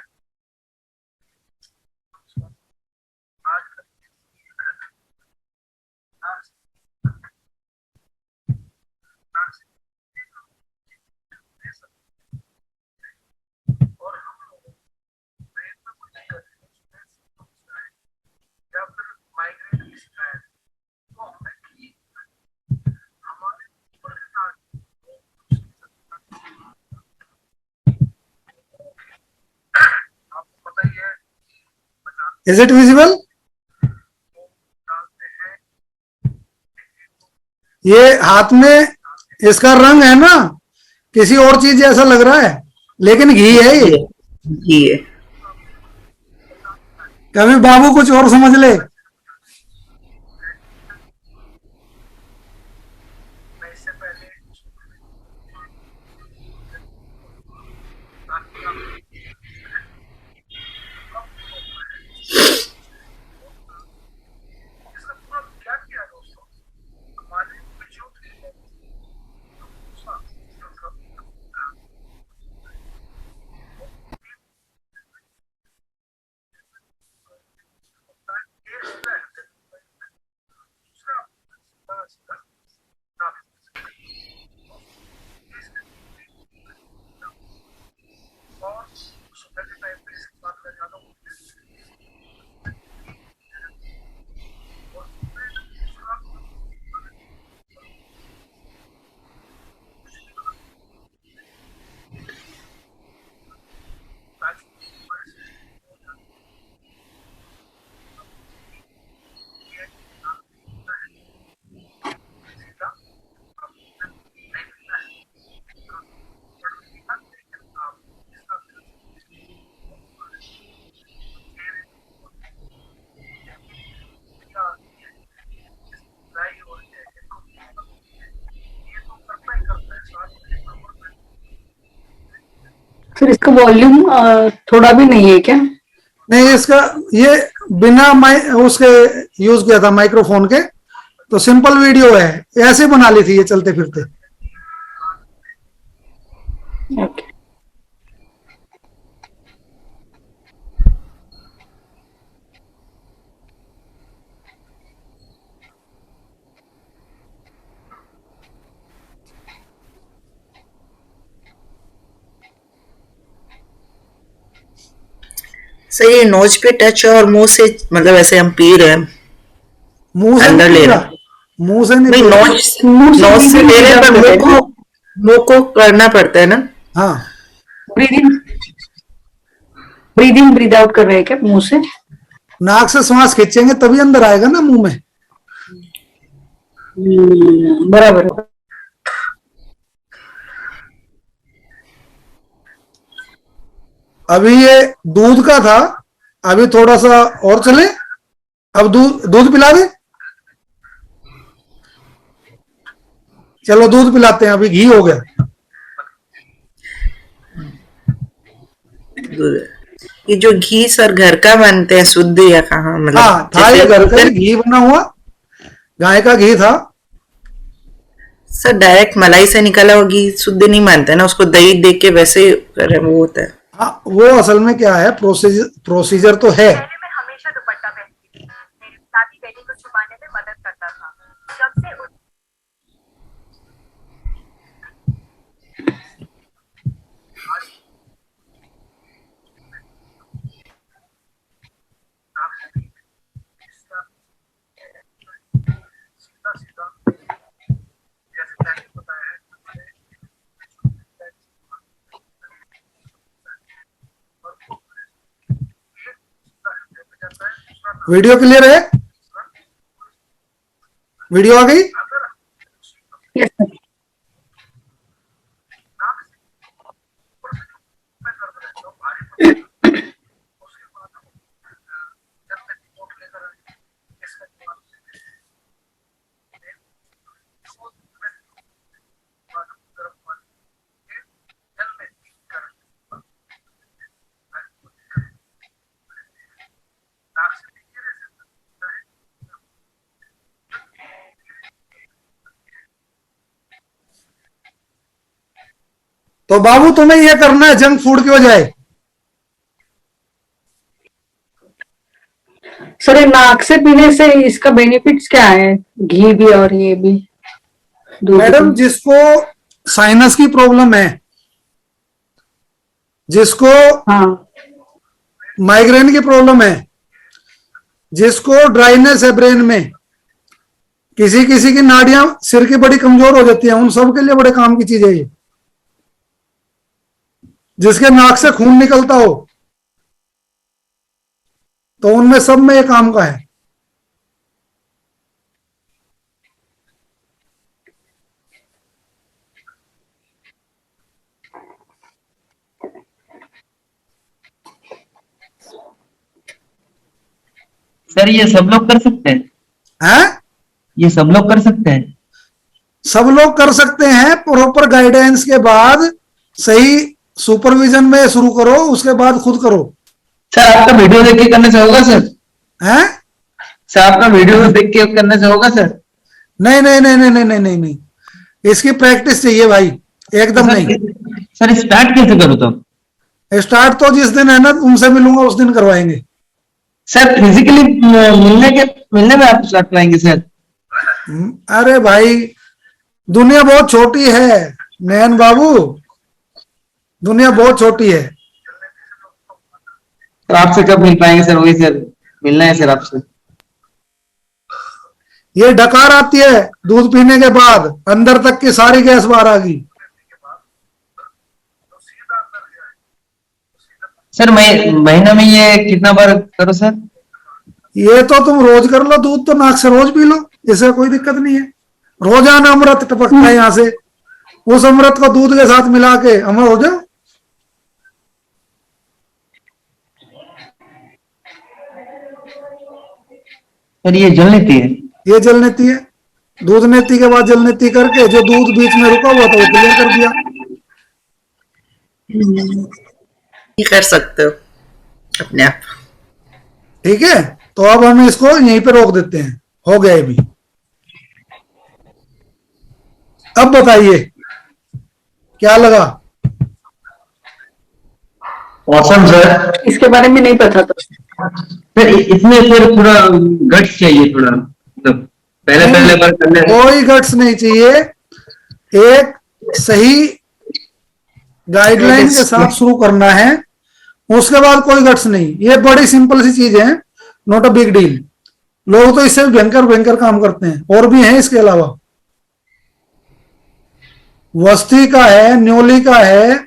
Is it visible? ये हाथ में इसका रंग है ना, किसी और चीज जैसा लग रहा है, लेकिन घी है ये। घी है। कभी बाबू कुछ और समझ ले। इससे पहले इसका पूरा क्या किया दोस्तों, हमारे वजूद के लिए और सुबह के टाइम पे इसकी बात कर जाता हूँ फिर इसका वॉल्यूम थोड़ा भी नहीं है क्या? नहीं, इसका ये बिना उसके यूज किया था माइक्रोफोन के, तो सिंपल वीडियो है, ऐसे बना ली थी ये चलते फिरते। ओके। सर ये नोज पे टच और मुंह से, मतलब ऐसे हम पी रहे हैं, मुंह से अंदर नहीं ले पीला, रहा। मुंह से नहीं नहीं, पीला। नोज से ले रहे हैं, पर मुंह को करना पड़ता है ना। हाँ, ब्रीदिंग ब्रीदिंग ब्रीद आउट कर रहे हैं क्या मुंह से? नाक से श्वास खींचेंगे तभी अंदर आएगा ना मुंह में। बराबर। अभी ये दूध का था, अभी थोड़ा सा और चले, अब दूध दूध पिला दे। चलो दूध पिलाते हैं, अभी घी हो गया। ये जो घी सर घर का बनते हैं शुद्ध या कहाँ, मतलब हाँ, था ये घर का ही घी बना हुआ, गाय का घी था। सर डायरेक्ट मलाई से निकला हुआ घी शुद्ध नहीं मानते ना, उसको दही दे के वैसे करे वो होता है। हाँ, वो असल में क्या है, प्रोसीजर तो है। पहले मैं हमेशा दुपट्टा पहनती थी, मेरे साथ ही बेटी को छुपाने में मदद करता था। जब से सीधा सीधा जैसे मैंने बताया है वीडियो क्लियर है? वीडियो आ गई? Yes sir. तो बाबू तुम्हें यह करना है जंक फूड की बजाय। सर ये नाक से पीने से इसका बेनिफिट्स क्या है, घी भी और ये भी दूध मैडम, भी? जिसको साइनस की प्रॉब्लम है, जिसको हाँ माइग्रेन की प्रॉब्लम है, जिसको ड्राइनेस है ब्रेन में, किसी किसी की नाड़ियां सिर की बड़ी कमजोर हो जाती हैं, उन सब के लिए बड़े काम की चीज है ये। जिसके नाक से खून निकलता हो, तो उनमें सब में ये काम का है। सर ये सब लोग कर सकते हैं? हैं? ये सब लोग कर सकते हैं? सब लोग कर सकते हैं, प्रॉपर गाइडेंस के बाद, सही सुपरविजन में शुरू करो, उसके बाद खुद करो। सर आपका वीडियो देख के करना चाहोगा सर? हैं? सर आपका वीडियो देख के करना चाहोगा सर? नहीं नहीं नहीं नहीं नहीं नहीं नहीं नहीं, इसकी प्रैक्टिस चाहिए भाई, एकदम नहीं। सर स्टार्ट कैसे करूँ तो? स्टार्ट तो जिस दिन है ना तुमसे मिलूंगा उस दिन करवाएंगे। सर फिजिकली मिलने में आप स्टार्ट कराएंगे सर? अरे भाई दुनिया बहुत छोटी है नयन बाबू, दुनिया बहुत छोटी है। तो आपसे कब मिल पाएंगे सर? वही सर मिलना है सर आपसे। ये डकार आती है दूध पीने के बाद, अंदर तक की सारी गैस बाहर आ गई। सर महीना में ये कितना बार करो सर? ये तो तुम रोज कर लो, दूध तो नाक से रोज पी लो, इससे कोई दिक्कत नहीं है। रोजाना अमृत टपकता है यहाँ से, उस अमृत को दूध के साथ मिला के अमर हो जाओ। सर ये जल नीति है? ये जल नीति है। दूध नीति के बाद जल नीति करके जो दूध बीच में रुका हुआ था वो क्लियर कर दिया। ये कर सकते हो अपने आप। ठीक है, तो अब हम इसको यहीं पे रोक देते हैं, हो गया ये भी। अब बताइए क्या लगा? Awesome sir. इसके बारे में नहीं पता था। सर इसमें सर थोड़ा गट्स चाहिए, थोड़ा मतलब पहले बार करने। कोई गट्स नहीं चाहिए, एक सही गाइडलाइन के साथ शुरू करना है, उसके बाद कोई गट्स नहीं। ये बड़ी सिंपल सी चीज है, नॉट अ बिग डील। लोग तो इससे भयंकर भयंकर काम करते हैं, और भी हैं इसके अलावा। वस्ती का है, न्योली का है,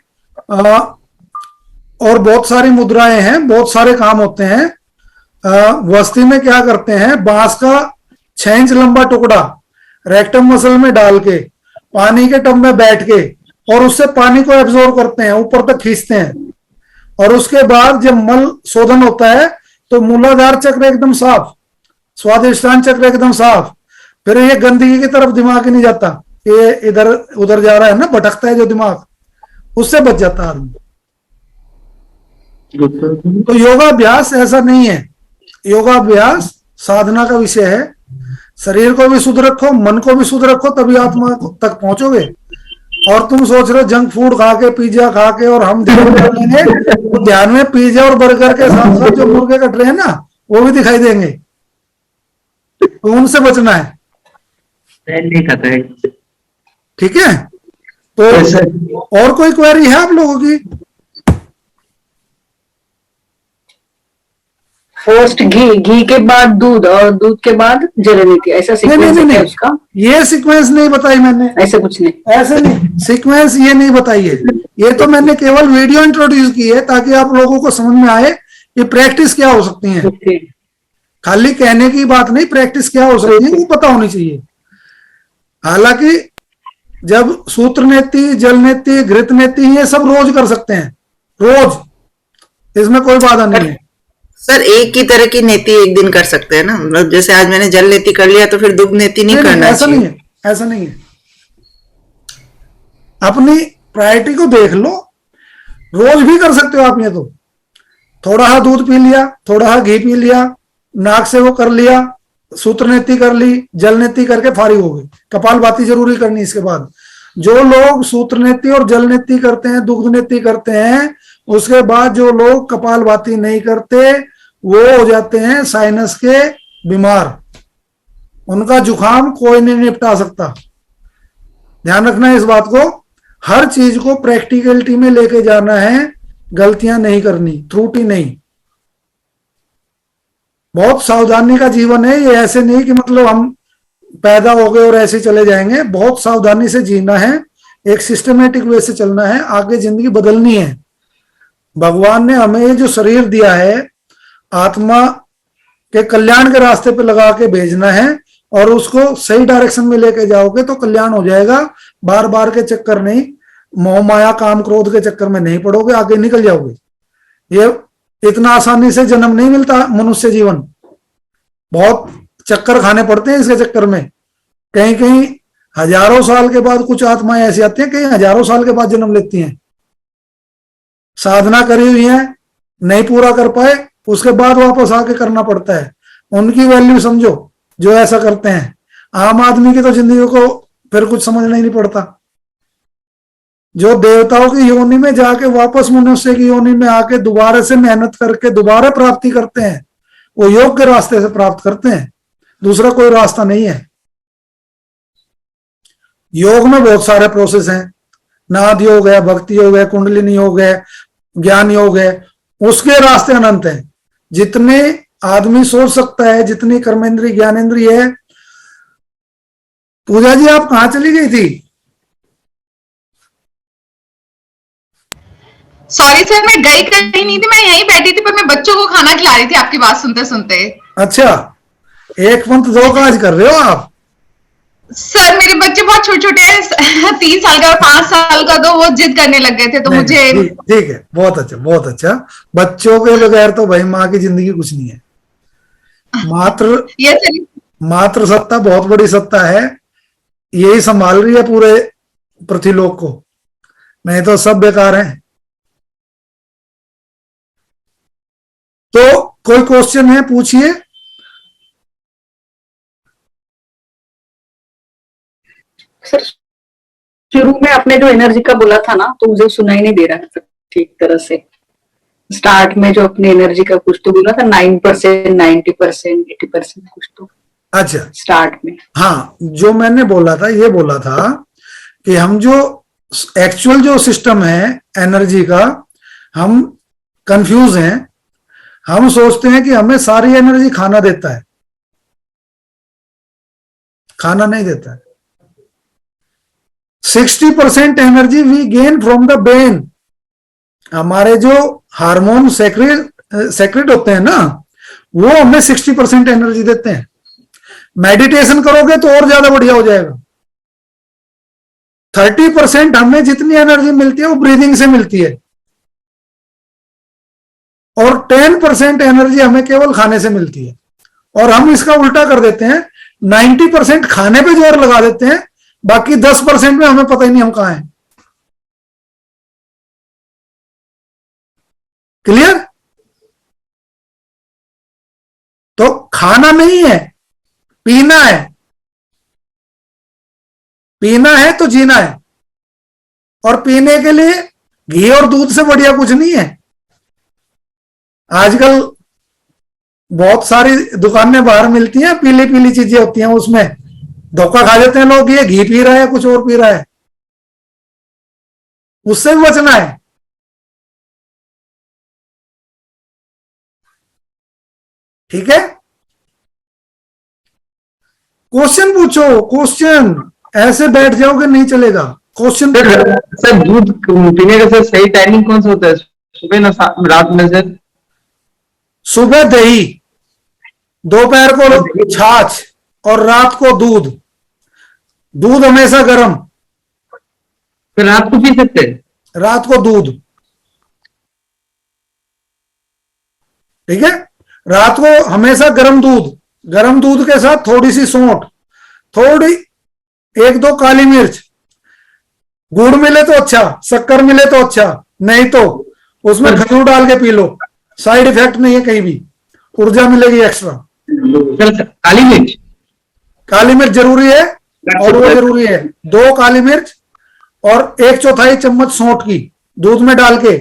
और बहुत सारी मुद्राएं हैं, बहुत सारे काम होते हैं। वस्ती में क्या करते हैं, बांस का 6 इंच लंबा टुकड़ा रेक्टम मसल में डाल के पानी के टब में बैठ के और उससे पानी को एब्जॉर्ब करते हैं, ऊपर तक खींचते हैं, और उसके बाद जब मल शोधन होता है तो मूलाधार चक्र एकदम साफ, स्वादिष्टान चक्र एकदम साफ। फिर ये गंदगी की तरफ दिमाग ही नहीं जाता, ये इधर उधर जा रहा है ना, भटकता है जो दिमाग, उससे बच जाता है आदमी। तो योगाभ्यास ऐसा नहीं है, योगाभ्यास साधना का विषय है। शरीर को भी शुद्ध रखो, मन को भी शुद्ध रखो, तभी आत्मा तक पहुंचोगे। और तुम सोच रहे हो जंक फूड खा के, पिज्जा खा के और हम ध्यान कर लेंगे, तो ध्यान में पिज्जा और बर्गर के साथ साथ जो मुर्गे कट रहे हैं ना वो भी दिखाई देंगे, तो उनसे बचना है। नहीं खाता है। ठीक है, तो और कोई क्वेरी है आप लोगों की? फर्स्ट घी के बाद दूध और दूध के बाद जल नीति, ऐसा नहीं सीक्वेंस नहीं है नहीं, उसका? ये सीक्वेंस नहीं बताई मैंने, ऐसा कुछ नहीं। ऐसे नहीं, सीक्वेंस ये नहीं बताई है। ये तो मैंने केवल वीडियो इंट्रोड्यूस की है ताकि आप लोगों को समझ में आए कि प्रैक्टिस क्या हो सकती है। ओके। खाली कहने की बात नहीं, प्रैक्टिस क्या हो सकती है वो पता होनी चाहिए। हालांकि जब सूत्र नीति, जल नीति, घृत नीति, ये सब रोज कर सकते हैं, रोज, इसमें कोई बाधा नहीं है। सर एक ही तरह की नीति एक दिन कर सकते हैं ना, मतलब जैसे आज मैंने जल नीति कर लिया तो फिर दुग्ध नीति नहीं करना ऐसा नहीं चाहिए। है, ऐसा नहीं है। अपनी प्रायोरिटी को देख लो, रोज भी कर सकते हो आप। ये तो थोड़ा सा दूध पी लिया, थोड़ा सा घी पी लिया, नाक से वो कर लिया, सूत्र नीति कर ली, जल नीति करके फारिग हो गई। कपाल भाती जरूरी करनी इसके बाद। जो लोग सूत्र नीति और जल नीति करते हैं, दुग्ध नीति करते हैं, उसके बाद जो लोग कपाल भाती नहीं करते वो हो जाते हैं साइनस के बीमार। उनका जुकाम कोई नहीं निपटा सकता। ध्यान रखना है इस बात को। हर चीज को प्रैक्टिकलिटी में लेके जाना है, गलतियां नहीं करनी, त्रुटि नहीं। बहुत सावधानी का जीवन है ये, ऐसे नहीं कि मतलब हम पैदा हो गए और ऐसे चले जाएंगे। बहुत सावधानी से जीना है, एक सिस्टमेटिक वे से चलना है, आगे जिंदगी बदलनी है। भगवान ने हमें ये जो शरीर दिया है, आत्मा कि कल्याण के रास्ते पे लगा के भेजना है और उसको सही डायरेक्शन में लेके जाओगे तो कल्याण हो जाएगा। बार बार के चक्कर नहीं, मोह माया काम क्रोध के चक्कर में नहीं पड़ोगे, आगे निकल जाओगे। ये इतना आसानी से जन्म नहीं मिलता मनुष्य जीवन, बहुत चक्कर खाने पड़ते हैं इसके चक्कर में। कहीं कहीं हजारों साल के बाद कुछ आत्माएं ऐसी आती हैं, कहीं हजारों साल के बाद जन्म लेती हैं, साधना करी हुई है, नहीं पूरा कर पाए, उसके बाद वापस आके करना पड़ता है। उनकी वैल्यू समझो जो ऐसा करते हैं। आम आदमी की तो जिंदगी को फिर कुछ समझना ही नहीं पड़ता। जो देवताओं की योनि में जाके वापस मनुष्य की योनि में आके दोबारा से मेहनत करके दोबारा प्राप्ति करते हैं, वो योग के रास्ते से प्राप्त करते हैं, दूसरा कोई रास्ता नहीं है। योग में बहुत सारे प्रोसेस हैं, नाद योग है, भक्ति योग है, कुंडलिनी योग है, ज्ञान योग है, उसके रास्ते अनंत हैं। जितने आदमी सोच सकता है, जितनी कर्मेंद्री ज्ञानेंद्री है। पूजा जी आप कहां चली गई थी? सॉरी सर, मैं गई कहीं नहीं थी, मैं यहीं बैठी थी, पर मैं बच्चों को खाना खिला रही थी आपकी बात सुनते सुनते। अच्छा, एक पंथ दो काज कर रहे हो आप। सर मेरे बच्चे बहुत छोटे छोटे हैं, 3 साल का और 5 साल का, तो वो जिद करने लग गए थे, तो मुझे ठीक है, बहुत अच्छा बहुत अच्छा। बच्चों के बगैर तो भाई माँ की जिंदगी कुछ नहीं है। मातृ सत्ता बहुत बड़ी सत्ता है, यही संभाल रही है पूरे पृथ्वीलोक को, नहीं तो सब बेकार हैं। तो कोई क्वेश्चन है पूछिए। सर शुरू में आपने जो एनर्जी का बोला था ना, तो मुझे सुनाई नहीं दे रहा था ठीक तरह से। स्टार्ट में जो अपनी एनर्जी का कुछ तो बोला था, 9%, 90%, 80% कुछ तो। अच्छा, स्टार्ट में हाँ, जो मैंने बोला था ये बोला था कि हम जो एक्चुअल जो सिस्टम है एनर्जी का, हम कंफ्यूज हैं। हम सोचते हैं कि हमें सारी एनर्जी खाना देता है, खाना नहीं देता है। 60% energy we gain from the brain. हमारे जो हार्मोन सेक्रेट होते हैं ना, वो हमें 60% एनर्जी देते हैं। मेडिटेशन करोगे तो और ज्यादा बढ़िया हो जाएगा। 30% हमें जितनी एनर्जी मिलती है वो ब्रीदिंग से मिलती है, और 10% एनर्जी हमें केवल खाने से मिलती है। और हम इसका उल्टा कर देते हैं, 90% खाने पे जोर लगा देते हैं, बाकी 10% में हमें पता ही नहीं हम कहां हैं। क्लियर? तो खाना नहीं है, पीना है। पीना है तो जीना है, और पीने के लिए घी और दूध से बढ़िया कुछ नहीं है। आजकल बहुत सारी दुकानें बाहर मिलती हैं, पीली पीली चीजें होती हैं, उसमें धोखा खा जाते हैं लोग, ये घी पी रहा है कुछ और पी रहा है। उससे भी बचना है। ठीक है, क्वेश्चन पूछो, क्वेश्चन। ऐसे बैठ जाओगे नहीं चलेगा, क्वेश्चन। सर दूध पीने का सर सही टाइमिंग कौन सा होता है? सुबह ना रात में सर? सुबह दही, दोपहर को छाछ, और रात को दूध। दूध हमेशा गर्म। फिर रात को पी सकते हैं? रात को दूध, ठीक है। रात को हमेशा गर्म दूध, गर्म दूध के साथ थोड़ी सी सौंठ, थोड़ी 1-2 काली मिर्च। गुड़ मिले तो अच्छा, शक्कर मिले तो अच्छा, नहीं तो उसमें खजूर डाल के पी लो, साइड इफेक्ट नहीं है कहीं भी, ऊर्जा मिलेगी एक्स्ट्रा। काली मिर्च? काली मिर्च जरूरी है, और वो जरूरी है 2 काली मिर्च और 1/4 चम्मच सौंठ की दूध में डाल के।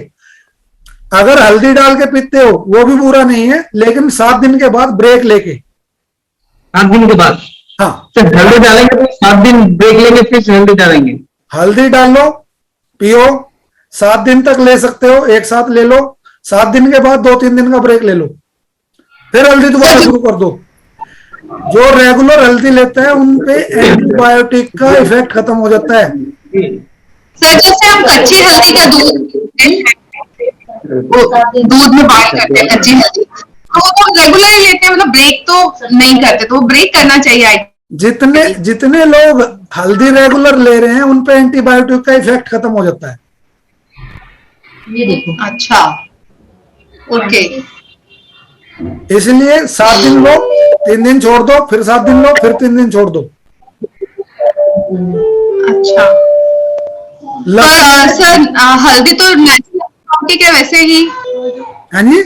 अगर हल्दी डाल के पीते हो वो भी बुरा नहीं है, लेकिन 7 दिन के बाद ब्रेक लेके। 7 दिन के बाद? हाँ, तो हल्दी डालेंगे तो 7 दिन ब्रेक लेंगे, फिर हल्दी डालेंगे? हल्दी डाल लो, पियो, 7 दिन तक ले सकते हो, एक साथ ले लो। 7 दिन के बाद 2-3 दिन का ब्रेक ले लो, फिर हल्दी दोबारा शुरू कर दो। जो रेगुलर हल्दी लेते हैं उन पे एंटीबायोटिक का इफेक्ट खत्म हो जाता है। सर जैसे हम कच्ची हल्दी का दूध में बॉईल करते हैं, कच्ची हल्दी, वो तो रेगुलर लेते हैं, मतलब ब्रेक तो नहीं करते, तो वो ब्रेक करना चाहिए। जितने जितने लोग हल्दी रेगुलर ले रहे हैं उन पे एंटीबायोटिक का इफेक्ट खत्म हो जाता है। ये देखो। अच्छा, ओके। इसलिए 7 दिन लो, 3 दिन छोड़ दो, फिर 7 दिन लो, फिर 3 दिन छोड़ दो। अच्छा, लगता है सर हल्दी तो नेचुरल है वैसे ही। हाँ जी,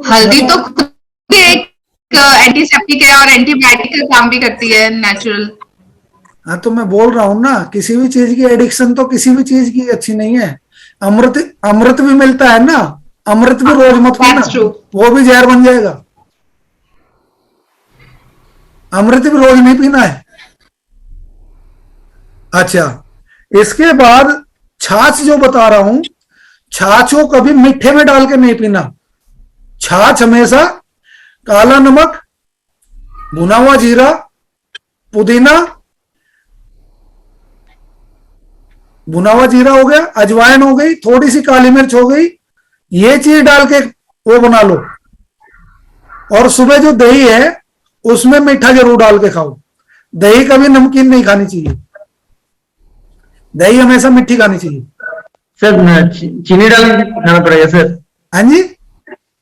हल्दी तो खुद भी एक एंटीसेप्टिक है और एंटीबायोटिक का काम भी करती है, नेचुरल। हाँ तो मैं बोल रहा हूँ ना, किसी भी चीज की एडिक्शन तो किसी भी चीज की अच्छी नहीं है। अमृत अमृत भी मिलता है ना, अमृत भी रोज मत पीना, That's true. वो भी जहर बन जाएगा। अमृत भी रोज नहीं पीना है। अच्छा, इसके बाद छाछ जो बता रहा हूं, छाछ को कभी मीठे में डाल के नहीं पीना। छाछ हमेशा काला नमक, भुना हुआ जीरा, पुदीना, भुना हुआ जीरा हो गया, अजवाइन हो गई, थोड़ी सी काली मिर्च हो गई, ये चीज डाल के वो बना लो। और सुबह जो दही है उसमें मीठा जरूर डाल के खाओ। दही कभी नमकीन नहीं खानी चाहिए, दही हमेशा मीठी खानी चाहिए। सर चीनी डाल के खाना पड़ेगा सर? हाँ जी,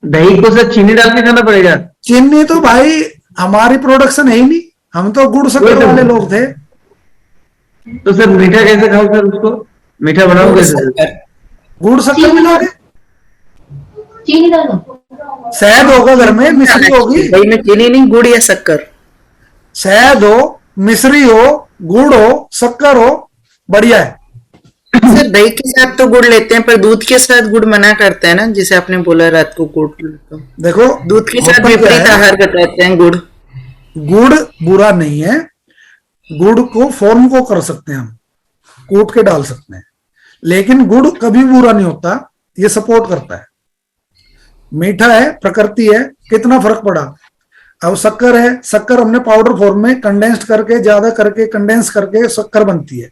दही को सर चीनी डाल के खाना पड़ेगा? चीनी तो भाई हमारी प्रोडक्शन है ही नहीं, हम तो गुड़ शक्कर वाले लोग थे। तो सर मीठा कैसे खाओ सर? उसको मीठा बनाओ कैसे? गुड़ शक्कर मिलाओगे, चीनी डालो। शहद होगा घर में, मिश्री होगी। दही में चीनी नहीं, गुड़ या शक्कर। शहद हो, मिश्री हो, गुड़ हो, शक्कर हो, बढ़िया है। सर दही के साथ तो गुड़ लेते हैं, पर दूध के साथ गुड़ मना करते हैं ना, जिसे आपने बोला रात को गुड़ तो। देखो दूध के साथ होता क्या विपरीत है, आहार बताते हैं गुड़। गुड़ बुरा नहीं है, गुड़ को फॉर्म को कर सकते हैं हम, कूट के डाल सकते हैं, लेकिन गुड़ कभी बुरा नहीं होता, ये सपोर्ट करता है। मीठा है, प्रकृति है, कितना फर्क पड़ा। अब शक्कर है, शक्कर हमने पाउडर फॉर्म में कंडेंस्ड करके, ज्यादा करके कंडेंस करके शक्कर बनती है,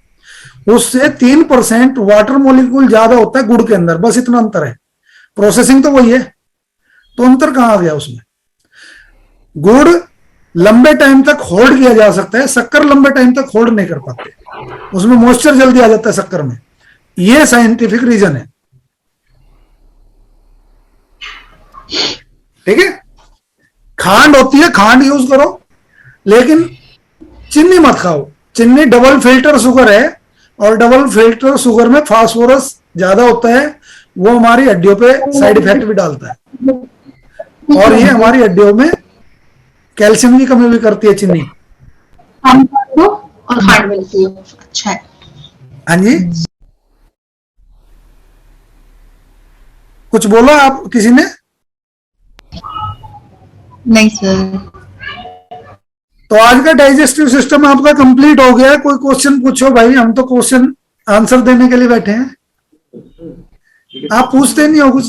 उससे 3% वाटर मॉलिक्यूल ज्यादा होता है गुड़ के अंदर, बस इतना अंतर है। प्रोसेसिंग तो वही है, तो अंतर कहां आ गया उसमें। गुड़ लंबे टाइम तक होल्ड किया जा सकता है, शक्कर लंबे टाइम तक होल्ड नहीं कर पाते, उसमें मॉइस्चर जल्दी आ जाता है शक्कर में। ये साइंटिफिक रीजन है, ठीक है। खांड होती है, खांड यूज करो, लेकिन चीनी मत खाओ। चीनी डबल फिल्टर शुगर है, और डबल फिल्टर शुगर में फास्फोरस ज्यादा होता है, वो हमारी हड्डियों पे साइड इफेक्ट भी डालता है, और ये हमारी हड्डियों में कैल्शियम की कमी भी करती है चीनी। और खांड मिलती है, अच्छा है। हाँ जी, कुछ बोला आप किसी ने? नहीं सर। तो आज का डाइजेस्टिव सिस्टम आपका कंप्लीट हो गया। कोई क्वेश्चन पूछो भाई, हम तो क्वेश्चन आंसर देने के लिए बैठे हैं, आप पूछते नहीं हो कुछ।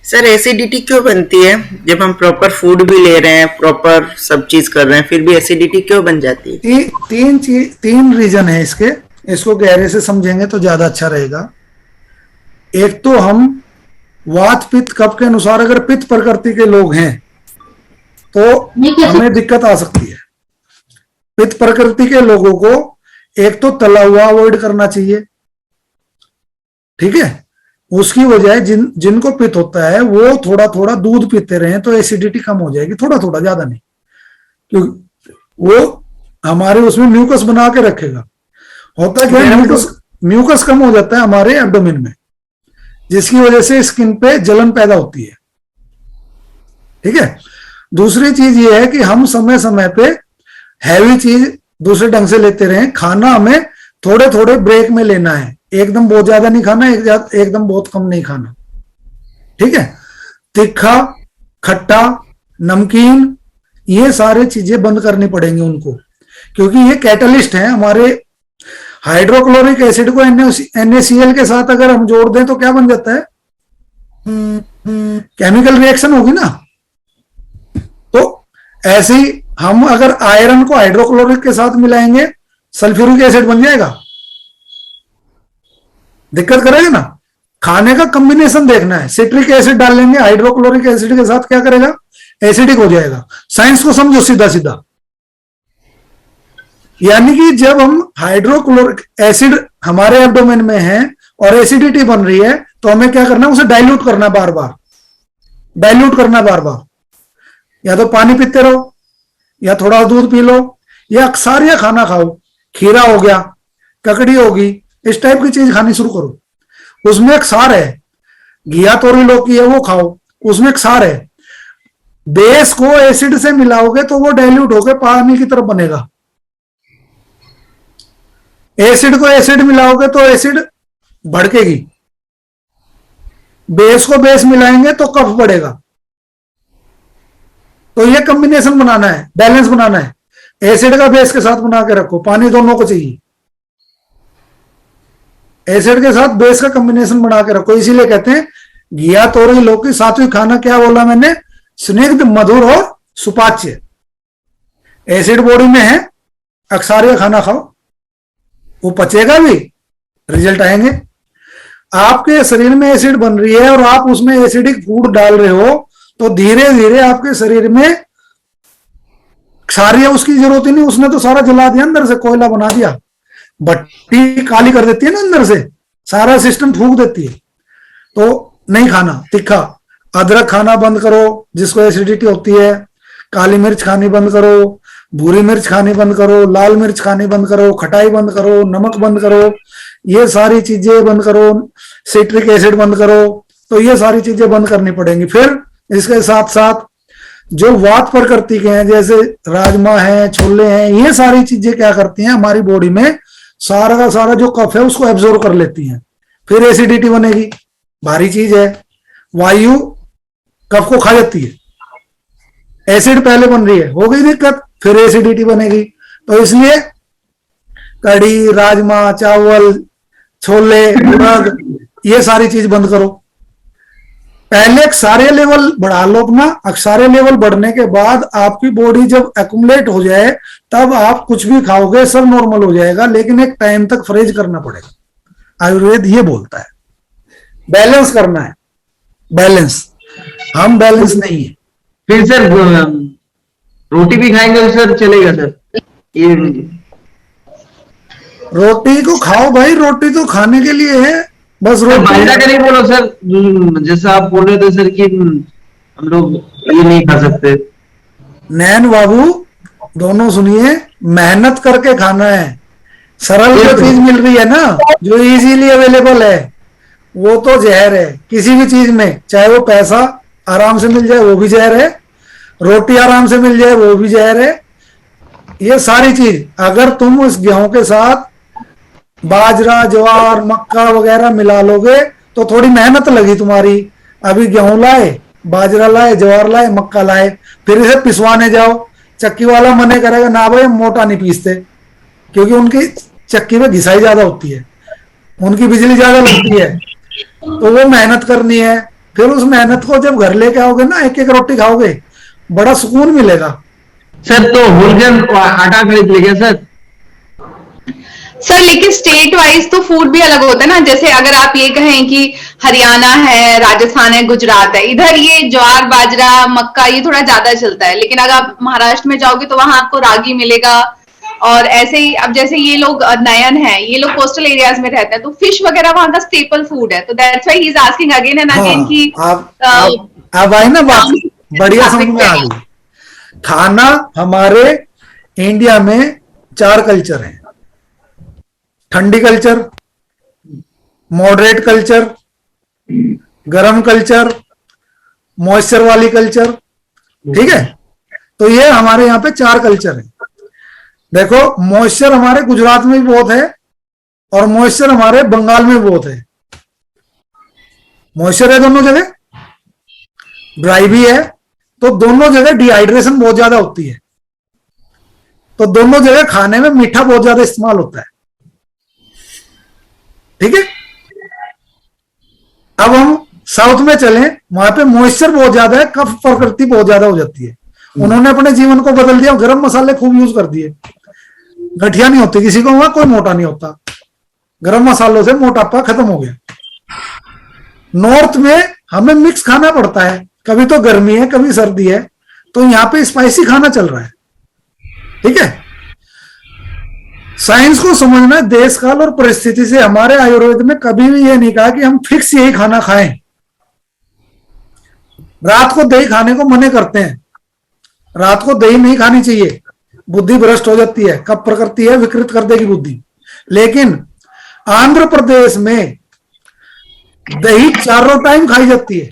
सर एसिडिटी क्यों बनती है जब हम प्रॉपर फूड भी ले रहे हैं, प्रॉपर सब चीज कर रहे हैं, फिर भी एसिडिटी क्यों बन जाती है? तीन रीजन है इसके, इसको गहरे से समझेंगे तो ज्यादा अच्छा रहेगा। एक तो हम वात पित्त कफ के अनुसार अगर पित्त प्रकृति के लोग हैं तो हमें दिक्कत आ सकती है। पित्त प्रकृति के लोगों को एक तो तला हुआ अवॉइड करना चाहिए, ठीक है। उसकी वजह जिनको पित्त होता है वो थोड़ा थोड़ा दूध पीते रहे तो एसिडिटी कम हो जाएगी, थोड़ा थोड़ा, ज्यादा नहीं, क्योंकि वो हमारे उसमें म्यूकस बना के रखेगा। होता क्या है, म्यूकस कम हो जाता है हमारे एब्डोमेन में, जिसकी वजह से स्किन पे जलन पैदा होती है, ठीक है। दूसरी चीज ये है कि हम समय समय पे हैवी चीज दूसरे ढंग से लेते रहे। खाना हमें थोड़े थोड़े ब्रेक में लेना है, एकदम बहुत ज्यादा नहीं खाना, एकदम बहुत कम नहीं खाना, ठीक है। तीखा, खट्टा, नमकीन, ये सारे चीजें बंद करनी पड़ेंगी उनको, क्योंकि ये कैटलिस्ट है हमारे। हाइड्रोक्लोरिक एसिड को NaCl के साथ अगर हम जोड़ दें तो क्या बन जाता है, केमिकल रिएक्शन होगी ना। तो ऐसे ही हम अगर आयरन को हाइड्रोक्लोरिक के साथ मिलाएंगे, सल्फ्यूरिक एसिड बन जाएगा, दिक्कत करेगा ना। खाने का कॉम्बिनेशन देखना है। सिट्रिक एसिड डाल लेंगे हाइड्रोक्लोरिक एसिड के साथ, क्या करेगा, एसिडिक हो जाएगा। साइंस को समझो सीधा सीधा। यानी कि जब हम हाइड्रोक्लोरिक एसिड हमारे एब्डोमेन में है और एसिडिटी बन रही है, तो हमें क्या करना है, उसे डाइल्यूट करना, बार बार डाइल्यूट करना बार बार। या तो पानी पीते रहो, या थोड़ा दूध पी लो, या अक्सारिया खाना खाओ, खीरा हो गया, ककड़ी होगी, इस टाइप की चीज खानी शुरू करो। उसमें क्षार है, घिया तोरी लौकी है वो खाओ, उसमें क्षार है। बेस को एसिड से मिलाओगे तो वो डाइल्यूट होकर पानी की तरफ बनेगा। एसिड को एसिड मिलाओगे तो एसिड भड़केगी, बेस को बेस मिलाएंगे तो कफ बढ़ेगा। तो ये कॉम्बिनेशन बनाना है, बैलेंस बनाना है। एसिड का बेस के साथ बना के रखो, पानी दोनों को चाहिए। एसिड के साथ बेस का कॉम्बिनेशन बना के रखो। इसीलिए कहते हैं घिया तोरी लौकी सात्विक खाना। क्या बोला मैंने, स्निग्ध मधुर और सुपाच्य। एसिड बॉडी में है, अक्सारिया खाना खाओ, वो पचेगा भी, रिजल्ट आएंगे। आपके शरीर में एसिड बन रही है और आप उसमें एसिडिक फूड डाल रहे हो, तो धीरे धीरे आपके शरीर में क्षारिय उसकी जरूरत ही नहीं, उसने तो सारा जला दिया, अंदर से कोयला बना दिया। भट्टी काली कर देती है ना, अंदर से सारा सिस्टम फूंक देती है। तो नहीं खाना तीखा। अदरक खाना बंद करो जिसको एसिडिटी होती है। काली मिर्च खानी बंद करो, भूरी मिर्च खानी बंद करो, लाल मिर्च खानी बंद करो, खटाई बंद करो, नमक बंद करो, ये सारी चीजें बंद करो, सिट्रिक एसिड बंद करो। तो ये सारी चीजें बंद करनी पड़ेंगी। फिर इसके साथ साथ जो वात प्रकृति के हैं, जैसे राजमा है, छोले हैं, ये सारी चीजें क्या करती हैं, हमारी बॉडी में सारा का सारा जो कफ है उसको एब्जॉर्ब कर लेती हैं। फिर एसिडिटी बनेगी, भारी चीज है, वायु कफ को खा जाती है। एसिड पहले बन रही है, हो गई दिक्कत, फिर एसिडिटी बनेगी। तो इसलिए कड़ी, राजमा, चावल, छोले, उड़द, ये सारी चीज बंद करो। पहले क्षारीय लेवल बढ़ा लो अपना। अक्षारीय लेवल बढ़ने के बाद आपकी बॉडी जब एक्युमुलेट हो जाए, तब आप कुछ भी खाओगे सब नॉर्मल हो जाएगा, लेकिन एक टाइम तक फ्रीज करना पड़ेगा। आयुर्वेद ये बोलता है बैलेंस करना है, बैलेंस। हम बैलेंस नहीं है। फिर सर रोटी भी खाएंगे तो सर चलेगा सर? ये रोटी को खाओ भाई, रोटी तो खाने के लिए है, बस रोटी। बाजरा का नहीं बोलो सर, जैसा आप बोल रहे थे सर कि हम लोग ये नहीं खा सकते। नैन बाबू दोनों सुनिए, मेहनत करके खाना है। सरल जो चीज मिल रही है ना, जो इजीली अवेलेबल है, वो तो जहर है किसी भी चीज में। चाहे वो पैसा आराम से मिल जाए वो भी जहर है, रोटी आराम से मिल जाए वो भी जहर है। ये सारी चीज अगर तुम उस गेहूं के साथ बाजरा, ज्वार, मक्का वगैरह मिला लोगे तो थोड़ी मेहनत लगी तुम्हारी। अभी गेहूं लाए, बाजरा लाए, ज्वार लाए, मक्का लाए, फिर इसे पिसवाने जाओ, चक्की वाला मने करेगा ना भाई मोटा नहीं पीसते, क्योंकि उनकी चक्की में घिसाई ज्यादा होती है, उनकी बिजली ज्यादा लगती है, तो वो मेहनत करनी है। फिर उस मेहनत को जब घर लेके आओगे ना, एक एक रोटी खाओगे, बड़ा सुकून मिलेगा। सर तो होलग्रेन आटा खरीद लीजिए सर। सर लेकिन स्टेट वाइज तो फूड भी अलग होता है ना। जैसे अगर आप ये कहें कि हरियाणा है, राजस्थान है, गुजरात है, इधर ये ज्वार, बाजरा, मक्का ये थोड़ा ज्यादा चलता है। लेकिन अगर आप महाराष्ट्र में जाओगे तो वहां आपको रागी मिलेगा। और ऐसे ही अब जैसे ये लोग नयन है, ये लोग कोस्टल एरियाज में रहते हैं, तो फिश वगैरह वहां का स्टेपल फूड है। तो that's why he is asking again and again कि अब आई ना बात, बढ़िया समझ में आ गई। खाना हमारे इंडिया में 4 कल्चर हैं। ठंडी कल्चर, मॉडरेट कल्चर, गरम कल्चर, मॉइस्चर वाली कल्चर, ठीक है। तो ये हमारे यहाँ पे 4 कल्चर है। देखो मॉइस्चर हमारे गुजरात में भी बहुत है और मॉइस्चर हमारे बंगाल में भी बहुत है। मॉइस्चर है दोनों जगह, ड्राई भी है, तो दोनों जगह डिहाइड्रेशन बहुत ज्यादा होती है, तो दोनों जगह खाने में मीठा बहुत ज्यादा इस्तेमाल होता है, ठीक है। अब हम साउथ में चलें, वहां पे मॉइस्चर बहुत ज्यादा है, कफ प्रकृति बहुत ज्यादा हो जाती है। उन्होंने अपने जीवन को बदल दिया, गरम मसाले खूब यूज कर दिए, गठिया नहीं होती किसी को, वहां कोई मोटा नहीं होता, गरम मसालों से मोटापा खत्म हो गया। नॉर्थ में हमें मिक्स खाना पड़ता है, कभी तो गर्मी है कभी सर्दी है, तो यहाँ पे स्पाइसी खाना चल रहा है। ठीक है, साइंस को समझना है, देश काल और परिस्थिति से। हमारे आयुर्वेद में कभी भी ये नहीं कहा कि हम फिक्स यही खाना खाएं। रात को दही खाने को मना करते हैं, रात को दही नहीं खानी चाहिए, बुद्धि भ्रष्ट हो जाती है, कब प्रकृति है विकृत कर देगी बुद्धि। लेकिन आंध्र प्रदेश में दही चारों टाइम खाई जाती है।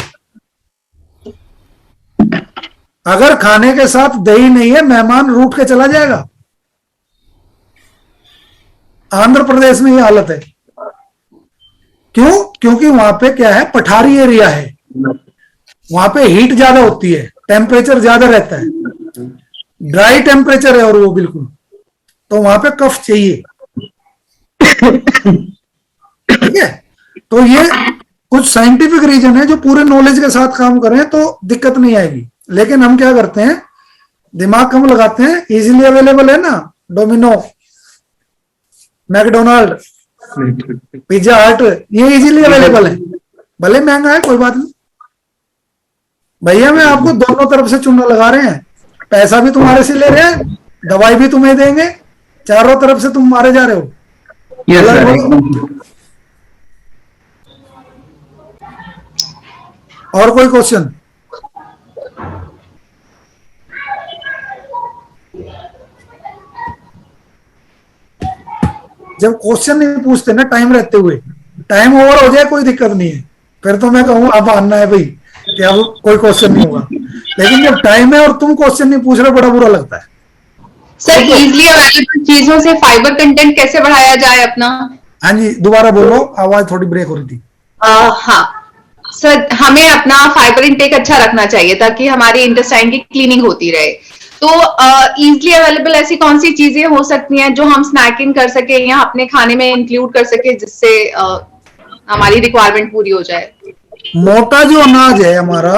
अगर खाने के साथ दही नहीं है, मेहमान रूठ के चला जाएगा। आंध्र प्रदेश में ये हालत है। क्यों? क्योंकि वहां पे क्या है, पठारी एरिया है, वहां पे हीट ज्यादा होती है, टेम्परेचर ज्यादा रहता है, ड्राई टेम्परेचर है और वो बिल्कुल, तो वहां पे कफ चाहिए। ठीक है, तो ये कुछ साइंटिफिक रीजन है, जो पूरे नॉलेज के साथ काम करें तो दिक्कत नहीं आएगी। लेकिन हम क्या करते हैं, दिमाग कम लगाते हैं। इजीली अवेलेबल है ना, डोमिनो, मैकडोनाल्ड, पिज्जा हट, ये इजीली अवेलेबल है, भले महंगा है कोई बात नहीं। भैया मैं आपको दोनों तरफ से चूना लगा रहे हैं, पैसा भी तुम्हारे से ले रहे हैं, दवाई भी तुम्हें देंगे, चारों तरफ से तुम मारे जा रहे हो। यस सर, और कोई क्वेश्चन? जब क्वेश्चन नहीं पूछते ना टाइम रहते हुए, टाइम ओवर हो जाए कोई दिक्कत नहीं है, फिर तो मैं कहूँ अब आना है भाई कि अब कोई क्वेश्चन नहीं होगा। लेकिन जब टाइम है और तुम क्वेश्चन नहीं पूछ रहे, बड़ा बुरा लगता है। सर इजली अवेलेबल चीजों से फाइबर कंटेंट कैसे बढ़ाया जाए अपना? हाँ जी, दोबारा बोलो, आवाज थोड़ी ब्रेक हो रही थी। हाँ सर, हमें अपना फाइबर इंटेक अच्छा रखना चाहिए ताकि हमारी इंटेस्टाइन की क्लीनिंग होती रहे। तो इजली अवेलेबल ऐसी कौन सी चीजें हो सकती हैं जो हम स्नैकिंग कर सके या अपने खाने में इंक्लूड कर सके, जिससे हमारी रिक्वायरमेंट पूरी हो जाए? मोटा जो अनाज है हमारा,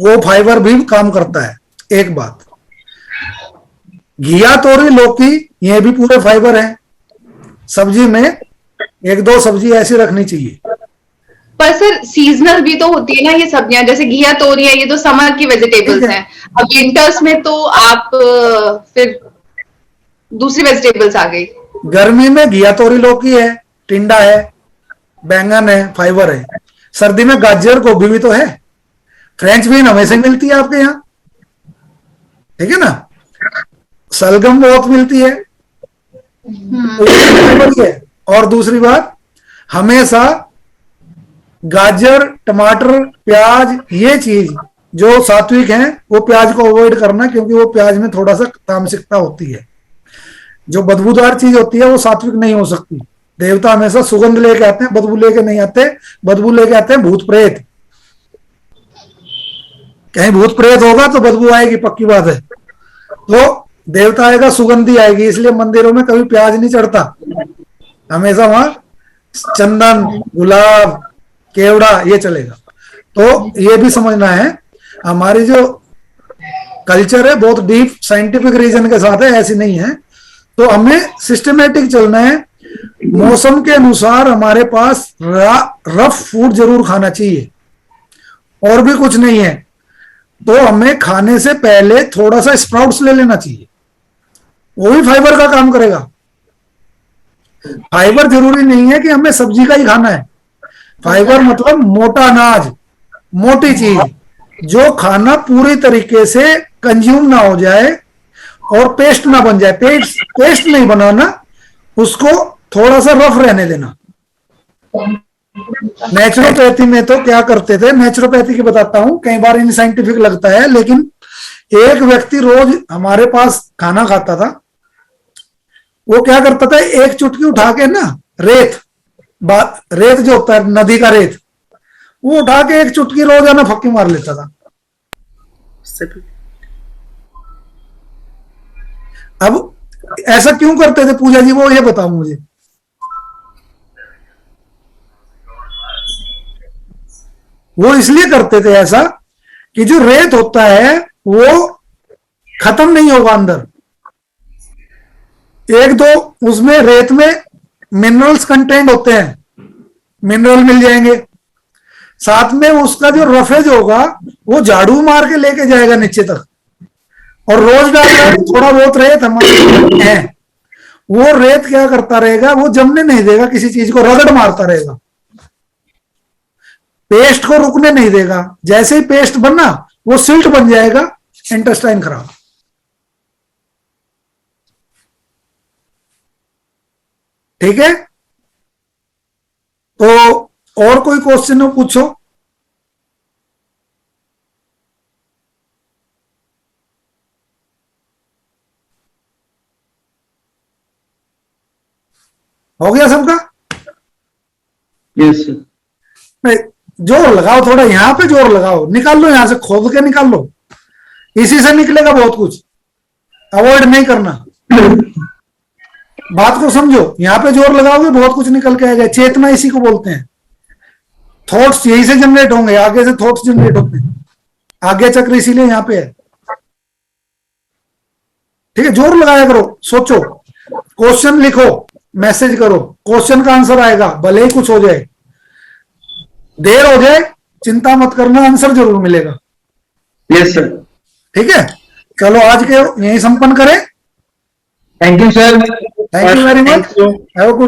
वो फाइबर भी काम करता है। एक बात, घिया, तोरी, लौकी, ये भी पूरे फाइबर हैं। सब्जी में एक दो सब्जी ऐसी रखनी चाहिए। पर सर सीजनल भी तो होती है ना ये सब्जियां, जैसे घिया, तोरी है, ये तो समर की वेजिटेबल्स हैं। अब विंटर्स में तो आप फिर दूसरी वेजिटेबल्स आ गई। गर्मी में घिया, तोरी, लौकी है, टिंडा है, बैंगन है, फाइबर है। सर्दी में गाजर, गोभी भी तो है, फ्रेंच बीन हमेशा मिलती है आपके यहाँ, ठीक है ना, सलगम बहुत मिलती है, तो ये फाइबर ही है। और दूसरी बात, हमेशा गाजर, टमाटर, प्याज, ये चीज जो सात्विक हैं, वो प्याज को अवॉइड करना, क्योंकि वो प्याज में थोड़ा सा तामसिकता होती है। जो बदबूदार चीज होती है वो सात्विक नहीं हो सकती। देवता हमेशा सुगंध लेके आते हैं, बदबू लेके नहीं आते। बदबू लेके आते हैं भूत प्रेत। कहीं भूत प्रेत होगा तो बदबू आएगी, पक्की बात है। तो देवता आएगा, सुगंधी आएगी, इसलिए मंदिरों में कभी प्याज नहीं चढ़ता, हमेशा वहां चंदन, गुलाब, केवड़ा ये चलेगा। तो ये भी समझना है, हमारी जो कल्चर है बहुत डीप साइंटिफिक रीजन के साथ है, ऐसी नहीं है। तो हमें सिस्टमेटिक चलना है, मौसम के अनुसार हमारे पास रफ फूड जरूर खाना चाहिए, और भी कुछ नहीं है। तो हमें खाने से पहले थोड़ा सा स्प्राउट्स ले लेना चाहिए, वो भी फाइबर का काम करेगा। फाइबर जरूरी नहीं है कि हमें सब्जी का ही खाना है। फाइबर मतलब मोटा अनाज, मोटी चीज, जो खाना पूरी तरीके से कंज्यूम ना हो जाए और पेस्ट ना बन जाए। पेस्ट नहीं बनाना, उसको थोड़ा सा रफ रहने देना। नेचुरोपैथी में तो क्या करते थे, नेचुरोपैथी की बताता हूं, कई बार इन साइंटिफिक लगता है, लेकिन एक व्यक्ति रोज हमारे पास खाना खाता था, वो क्या करता था, एक चुटकी उठा के ना रेत जो होता है नदी का रेत, वो उठा के एक चुटकी रोजाना फक्की मार लेता था। अब ऐसा क्यों करते थे पूजा जी, वो ये बताओ मुझे। वो इसलिए करते थे ऐसा कि जो रेत होता है वो खत्म नहीं होगा अंदर, एक दो उसमें रेत में मिनरल्स कंटेंट होते हैं, मिनरल मिल जाएंगे। साथ में उसका जो रफेज होगा वो झाड़ू मार के लेके जाएगा नीचे तक, और रोज डाल रहा है थोड़ा बहुत रेत हमारे है, वो रेत क्या करता रहेगा, वो जमने नहीं देगा, किसी चीज को रगड़ मारता रहेगा, पेस्ट को रुकने नहीं देगा। जैसे ही पेस्ट बनना वो सिल्ट बन जाएगा, इंटेस्टाइन खराब। ठीक है, तो और कोई क्वेश्चन हो पूछो। हो गया सबका? Yes sir. नहीं, जोर लगाओ थोड़ा, यहां पे जोर लगाओ, निकाल लो यहां से, खोद के निकाल लो, इसी से निकलेगा बहुत कुछ, अवॉइड नहीं करना, बात को समझो। यहां पे जोर लगाओगे बहुत कुछ निकल के आएगा। चेतना इसी को बोलते हैं। थॉट्स यही से जनरेट होंगे, आगे से थॉट्स जनरेट होते हैं, आगे चक्र इसीलिए यहां पे है। ठीक है, जोर लगाया करो, सोचो, क्वेश्चन लिखो, मैसेज करो, क्वेश्चन का आंसर आएगा, भले ही कुछ हो जाए, देर हो जाए चिंता मत करना, आंसर जरूर मिलेगा। Yes sir. ठीक है, चलो आज के यही संपन्न करें। Thank you sir. Thank you very much, have a good